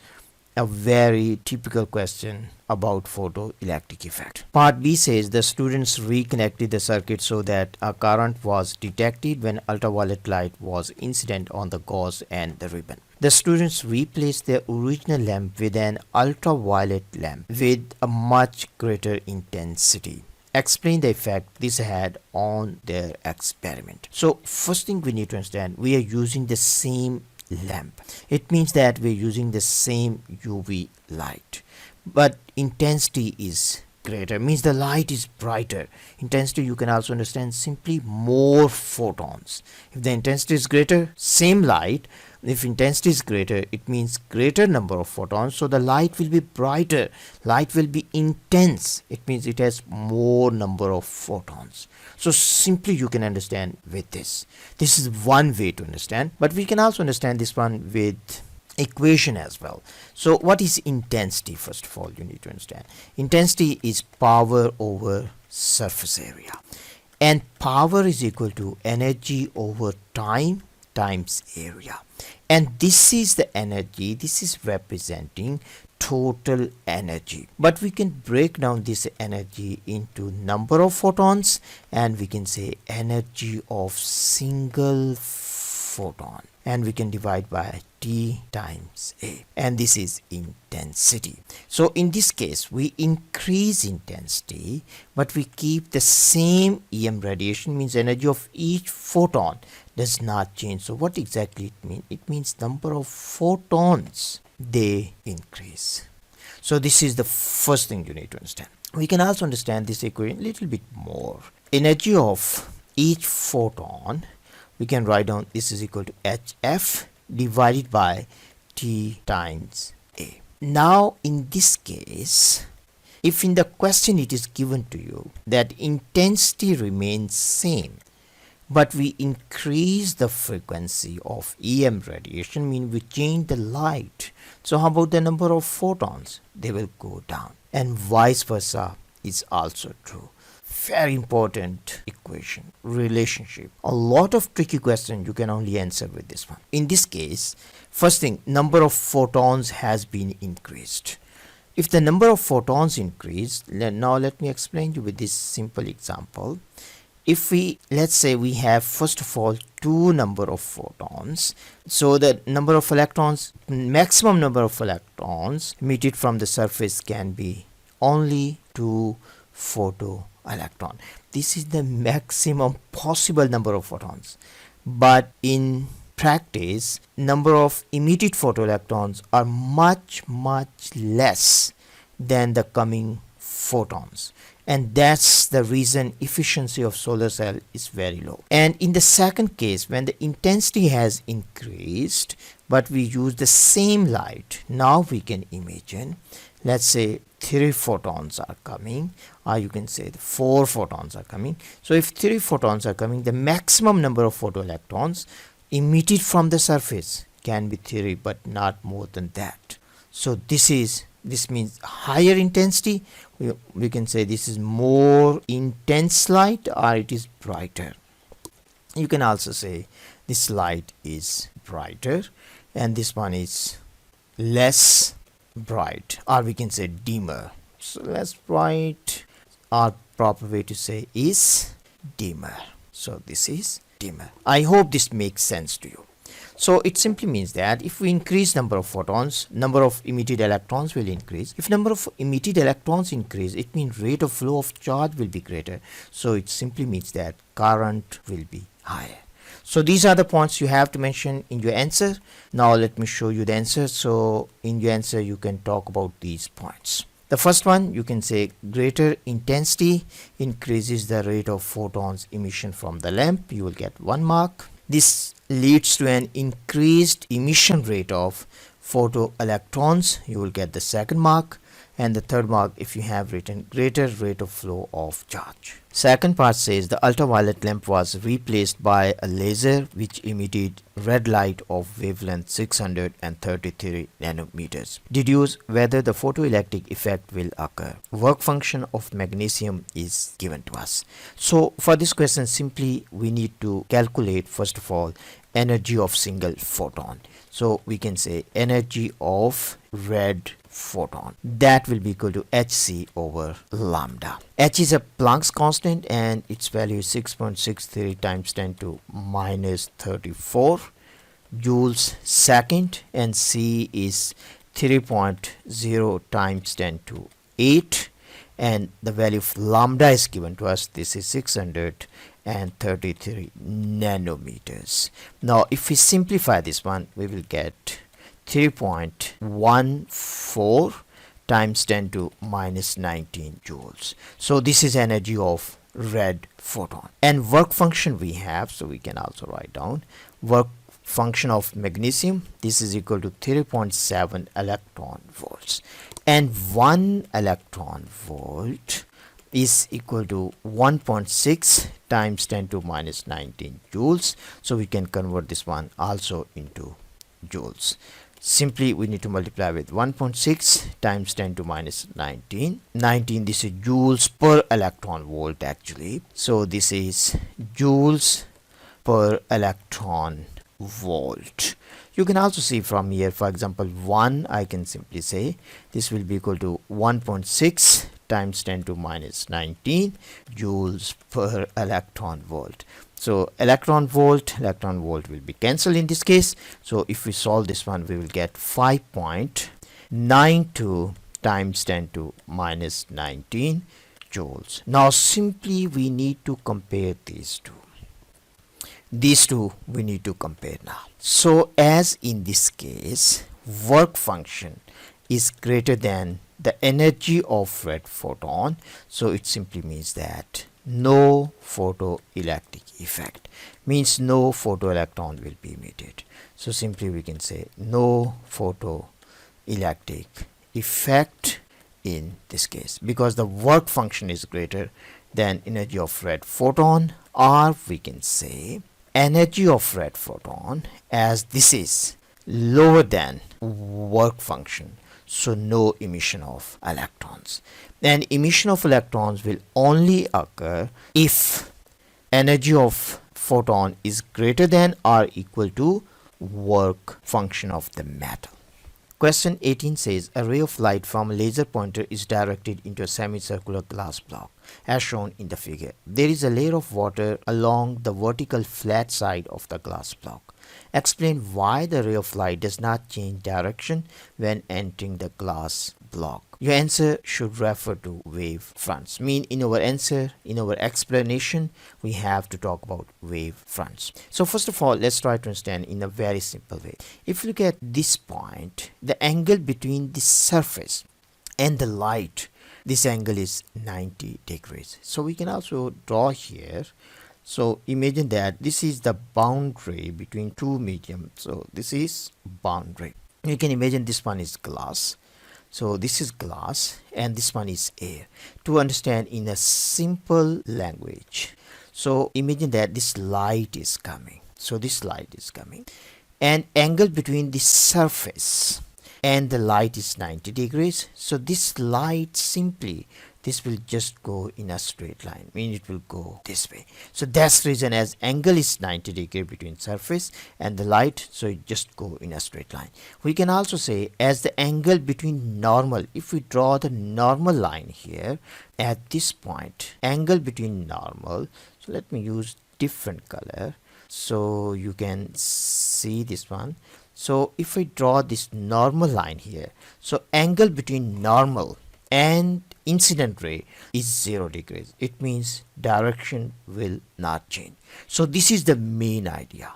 A very typical question about photoelectric effect. Part B says the students reconnected the circuit so that a current was detected when ultraviolet light was incident on the gauze and the ribbon. The students replaced their original lamp with an ultraviolet lamp with a much greater intensity. Explain the effect this had on their experiment. So first thing we need to understand, we are using the same lamp. It means that we're using the same UV light, but intensity is greater, means the light is brighter. Intensity you can also understand simply more photons. If the intensity is greater, same light, if intensity is greater, it means greater number of photons, so the light will be brighter, light will be intense, it means it has more number of photons. So simply you can understand with this. This is one way to understand, but we can also understand this one with equation as well. So what is intensity? First of all, you need to understand intensity is power over surface area, and power is equal to energy over time times area, and this is the energy, this is representing total energy. But we can break down this energy into number of photons, and we can say energy of single photon, and we can divide by T times A, and this is intensity. So in this case we increase intensity, but we keep the same EM radiation, means energy of each photon does not change. So what exactly it means? It means number of photons, they increase. So this is the first thing you need to understand. We can also understand this equation a little bit more. Energy of each photon, we can write down this is equal to HF divided by T times A. Now in this case, if in the question it is given to you that intensity remains same, but we increase the frequency of EM radiation, mean we change the light, so how about the number of photons? They will go down, and vice versa is also true. Very important equation, relationship. A lot of tricky questions you can only answer with this one. In this case, first thing, number of photons has been increased. If the number of photons increase, now let me explain you with this simple example. If we, let's say we have first of all two number of photons, so the number of electrons, maximum number of electrons emitted from the surface can be only 2 photoelectron. This is the maximum possible number of photons, but in practice number of emitted photoelectrons are much less than the coming photons, and that's the reason efficiency of solar cell is very low. And in the second case, when the intensity has increased but we use the same light, now we can imagine, let's say 3 photons are coming, or you can say 4 photons are coming. So if 3 photons are coming, the maximum number of photoelectrons emitted from the surface can be 3, but not more than that. So this means higher intensity. We can say this is more intense light, or it is brighter. You can also say this light is brighter and this one is less bright, or we can say dimmer. So less bright, or proper way to say is dimmer. So this is dimmer. I hope this makes sense to you. So it simply means that if we increase number of photons, number of emitted electrons will increase. If number of emitted electrons increase, it means rate of flow of charge will be greater. So it simply means that current will be higher. So these are the points you have to mention in your answer. Now let me show you the answer. So in your answer you can talk about these points. The first one, you can say greater intensity increases the rate of photons emission from the lamp. You will get 1 mark. This leads to an increased emission rate of photoelectrons, you will get the second mark, and the third mark if you have written greater rate of flow of charge. Second part says the ultraviolet lamp was replaced by a laser which emitted red light of wavelength 633 nanometers. Deduce whether the photoelectric effect will occur. Work function of magnesium is given to us. So for this question, simply we need to calculate first of all energy of single photon. So we can say energy of red photon, that will be equal to hc over lambda. H is a Planck's constant and its value is 6.63 times 10 to minus 34 joules second, and c is 3.0 times 10 to 8, and the value of lambda is given to us. This is 633 nanometers. Now if we simplify this one, we will get 3.14 times 10 to minus 19 joules. So this is energy of red photon. And work function we have, so we can also write down work function of magnesium. This is equal to 3.7 electron volts, and 1 electron volt is equal to 1.6 times 10 to minus 19 joules. So we can convert this one also into joules. Simply we need to multiply with 1.6 times 10 to minus 19. This is joules per electron volt actually. So this is joules per electron volt. You can also see from here, for example 1, I can simply say this will be equal to 1.6 times 10 to minus 19 joules per electron volt. So electron volt will be cancelled in this case. So if we solve this one, we will get 5.92 times 10 to minus 19 joules. Now simply we need to compare these two. These two we need to compare now. So as in this case, work function is greater than the energy of red photon. So it simply means that no photoelectric effect, means no photoelectron will be emitted. So simply we can say no photoelectric effect in this case, because the work function is greater than energy of red photon, or we can say energy of red photon, as this is lower than work function, so no emission of electrons. And emission of electrons will only occur if energy of photon is greater than or equal to work function of the metal. Question 18 says a ray of light from a laser pointer is directed into a semicircular glass block as shown in the figure. There is a layer of water along the vertical flat side of the glass block. Explain why the ray of light does not change direction when entering the glass block. Your answer should refer to wave fronts. Mean in our answer, in our explanation, we have to talk about wave fronts. So first of all, let's try to understand in a very simple way. If you look at this point, the angle between the surface and the light, this angle is 90 degrees. So we can also draw here. So imagine that this is the boundary between two mediums. So this is boundary. You can imagine this one is glass. So this is glass and this one is air. To understand in a simple language, so imagine that this light is coming. So this light is coming, and angle between the surface and the light is 90 degrees. So this light simply, this will just go in a straight line, mean it will go this way. So that's the reason as angle is 90 degree between surface and the light, so it just go in a straight line. We can also say as the angle between normal, if we draw the normal line here at this point, angle between normal, so let me use different color so you can see this one. So if I draw this normal line here, so angle between normal and incident ray is 0 degrees. It means direction will not change. So this is the main idea.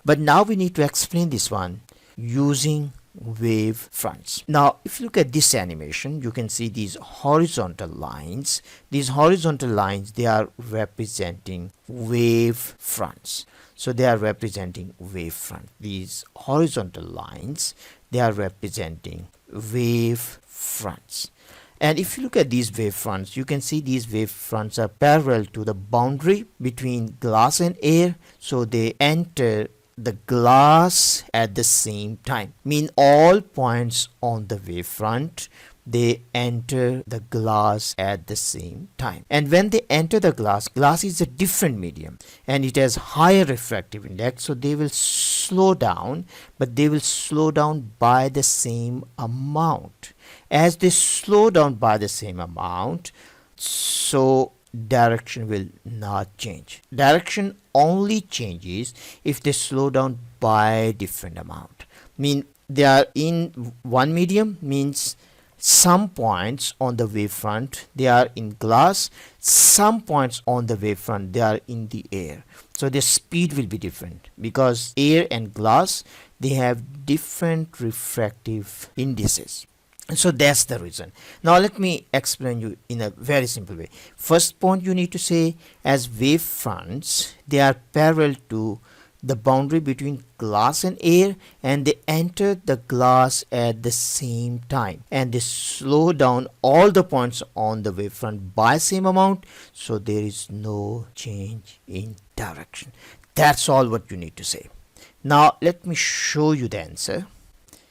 But now we need to explain this one using wave fronts. Now if you look at this animation, you can see these horizontal lines. These horizontal lines, they are representing wave fronts. So they are representing wave front. These horizontal lines, they are representing wave fronts. And if you look at these wave fronts, you can see these wave fronts are parallel to the boundary between glass and air, so they enter the glass at the same time. Mean all points on the wavefront, they enter the glass at the same time. And when they enter the glass is a different medium and it has higher refractive index, so they will slow down, but they will slow down by the same amount. As they slow down by the same amount, so direction will not change. Direction only changes if they slow down by different amount. Mean they are in one medium, means some points on the wavefront they are in glass, some points on the wavefront they are in the air. So the speed will be different because air and glass, they have different refractive indices. So that's the reason. Now let me explain you in a very simple way. First point you need to say, as wave fronts, they are parallel to the boundary between glass and air, and they enter the glass at the same time, and they slow down all the points on the wavefront by same amount, so there is no change in direction. That's all what you need to say. Now let me show you the answer.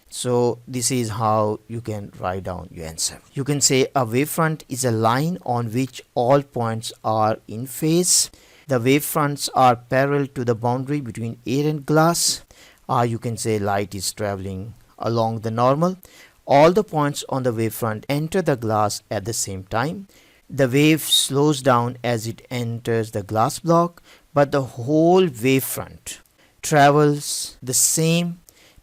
So this is how you can write down your answer. You can say a wavefront is a line on which all points are in phase. The wavefronts are parallel to the boundary between air and glass. You can say light is traveling along the normal. All the points on the wavefront enter the glass at the same time. The wave slows down as it enters the glass block, but the whole wavefront travels the same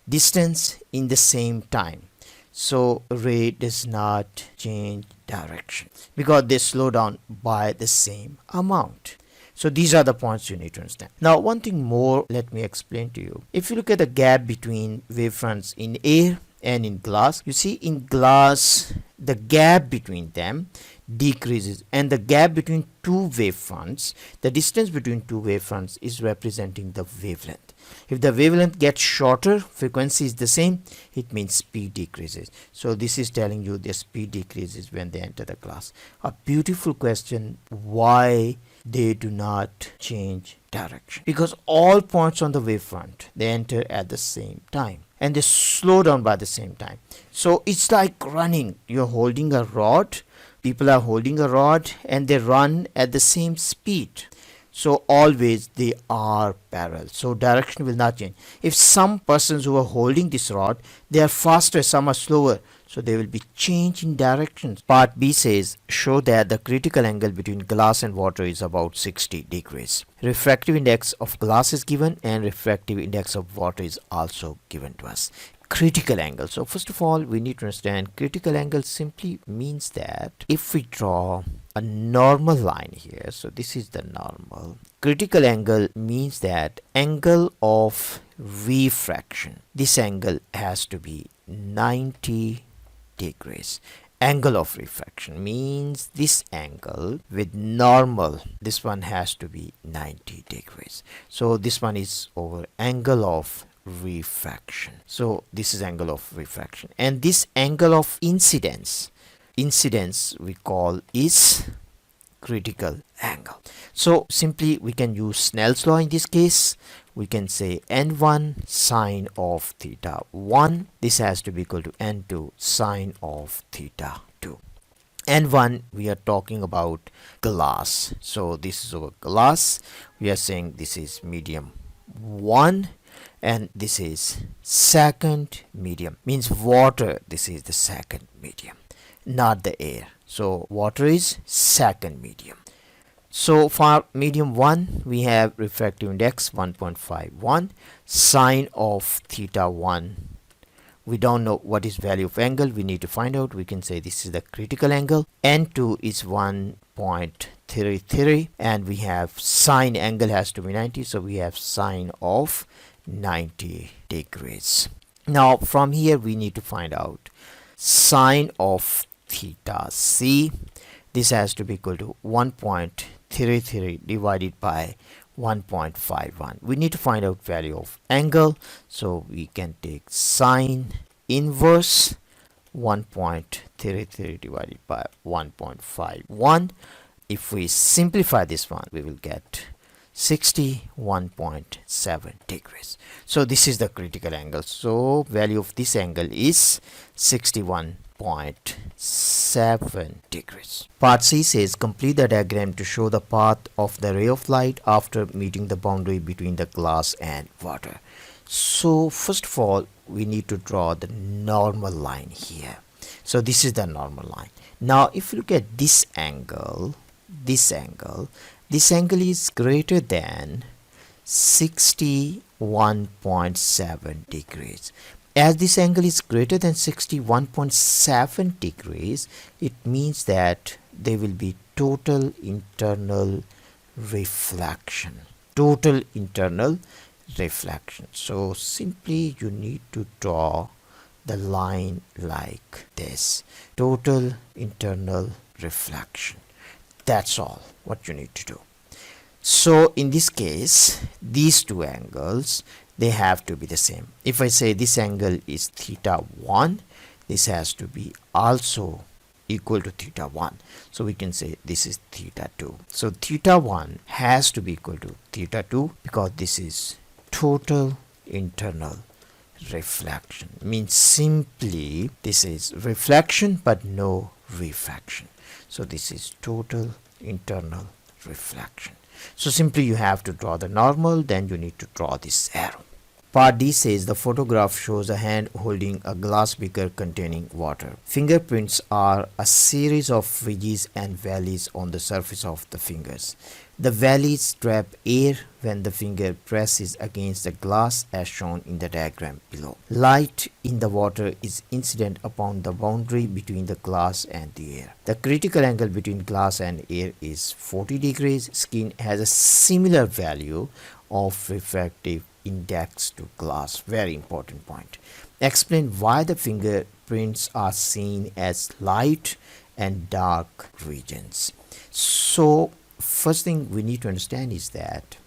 distance in the same time. So ray does not change direction because they slow down by the same amount. So these are the points you need to understand. Now one thing more, let me explain to you. If you look at the gap between wavefronts in air and in glass, you see in glass the gap between them decreases, and the gap between two wavefronts, the distance between two wavefronts is representing the wavelength. If the wavelength gets shorter, frequency is the same, it means speed decreases. So this is telling you the speed decreases when they enter the glass. A beautiful question, why they do not change direction? Because all points on the wavefront, they enter at the same time and they slow down by the same time. So it's like running. You're holding a rod, people are holding a rod and they run at the same speed. So always they are parallel, so direction will not change. If some persons who are holding this rod, they are faster, some are slower, so they will be changing directions. Part B says, show that the critical angle between glass and water is about 60 degrees. Refractive index of glass is given and refractive index of water is also given to us. Critical angle. So first of all, we need to understand critical angle simply means that if we draw a normal line here, so this is the normal. Critical angle means that angle of refraction. This angle has to be 90 degrees. Angle of refraction means this angle with normal, this one has to be 90 degrees. So this one is over angle of refraction. So this is angle of refraction, and this angle of incidence we call is critical angle. So simply we can use Snell's law in this case. We can say n1 sine of theta 1, this has to be equal to n2 sine of theta 2. N1 we are talking about glass, so this is over glass. We are saying this is medium 1 and this is second medium, means water, this is the second medium, not the air. So water is second medium. So for medium 1 we have refractive index 1.51, sine of theta 1, we don't know what is value of angle, we need to find out. We can say this is the critical angle. N2 is 1.33 and we have sine, angle has to be 90, so we have sine of 90 degrees. Now from here we need to find out sine of theta c, this has to be equal to 1.33 divided by 1.51. We need to find out value of angle, so we can take sine inverse 1.33 divided by 1.51. If we simplify this one, we will get 61.7 degrees. So this is the critical angle. So value of this angle is 61.7 degrees. Part C says complete the diagram to show the path of the ray of light after meeting the boundary between the glass and water. So first of all, we need to draw the normal line here. So this is the normal line. Now if you look at this angle is greater than 61.7 degrees. As this angle is greater than 61.7 degrees, it means that there will be total internal reflection. Total internal reflection. So simply you need to draw the line like this. Total internal reflection. That's all what you need to do. So in this case, these two angles, they have to be the same. If I say this angle is theta 1, this has to be also equal to theta 1. So we can say this is theta 2. So theta 1 has to be equal to theta 2 because this is total internal reflection. Means simply this is reflection but no refraction. So this is total internal reflection. So simply you have to draw the normal, then you need to draw this arrow. Part D says the photograph shows a hand holding a glass beaker containing water. Fingerprints are a series of ridges and valleys on the surface of the fingers. The valleys trap air when the finger presses against the glass as shown in the diagram below. Light in the water is incident upon the boundary between the glass and the air. The critical angle between glass and air is 40 degrees. Skin has a similar value of refractive index to glass. Very important point. Explain why the fingerprints are seen as light and dark regions. So first thing we need to understand is that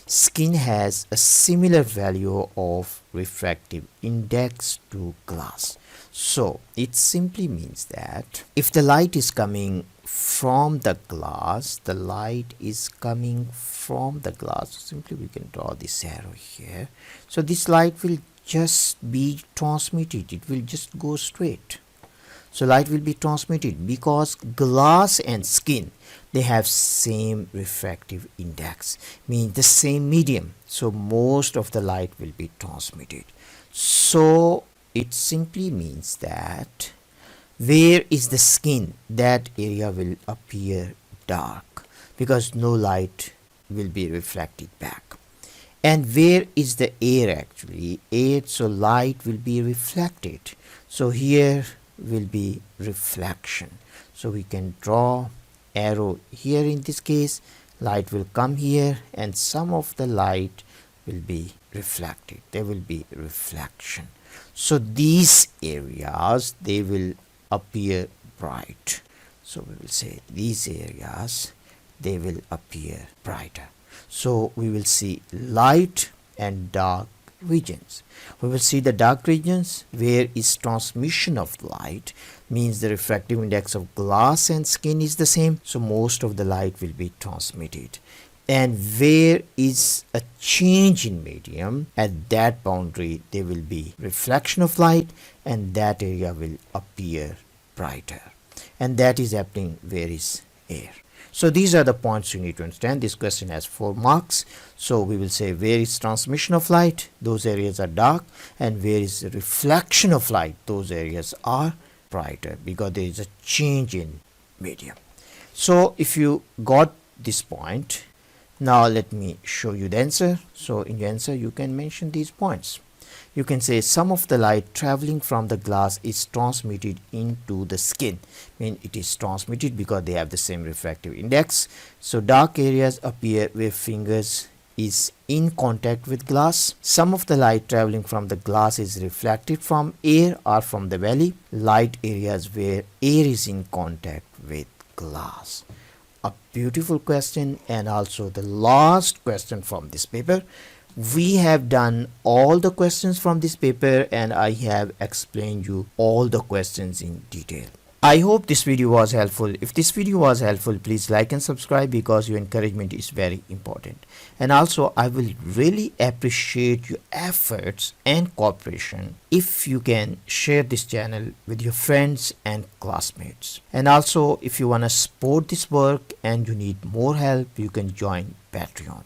skin has a similar value of refractive index to glass. So it simply means that if the light is coming from the glass, simply we can draw this arrow here. So this light will just be transmitted, it will just go straight. So light will be transmitted because glass and skin, they have same refractive index, means the same medium. So most of the light will be transmitted. So it simply means that where is the skin, that area will appear dark because no light will be reflected back. And where is the air actually? Air, so light will be reflected. So here will be reflection. So we can draw arrow here. In this case, light will come here and some of the light will be reflected. There will be reflection. So these areas, they will appear bright. So we will say these areas, they will appear brighter. So we will see light and dark regions. We will see the dark regions where is transmission of light, means the refractive index of glass and skin is the same. So most of the light will be transmitted. And where is a change in medium, at that boundary there will be reflection of light and that area will appear brighter. And that is happening where is air. So these are the points you need to understand. This question has 4 marks. So we will say where is transmission of light, those areas are dark, and where is reflection of light, those areas are brighter because there is a change in medium. So if you got this point, now let me show you the answer. So in the answer you can mention these points. You can say some of the light traveling from the glass is transmitted into the skin. I mean it is transmitted because they have the same refractive index. So dark areas appear where fingers is in contact with glass. Some of the light traveling from the glass is reflected from air or from the valley. Light areas where air is in contact with glass. A beautiful question and also the last question from this paper. We have done all the questions from this paper and I have explained you all the questions in detail. I hope this video was helpful. If this video was helpful, please like and subscribe because your encouragement is very important. And also, I will really appreciate your efforts and cooperation if you can share this channel with your friends and classmates. And also, if you want to support this work and you need more help, you can join Patreon.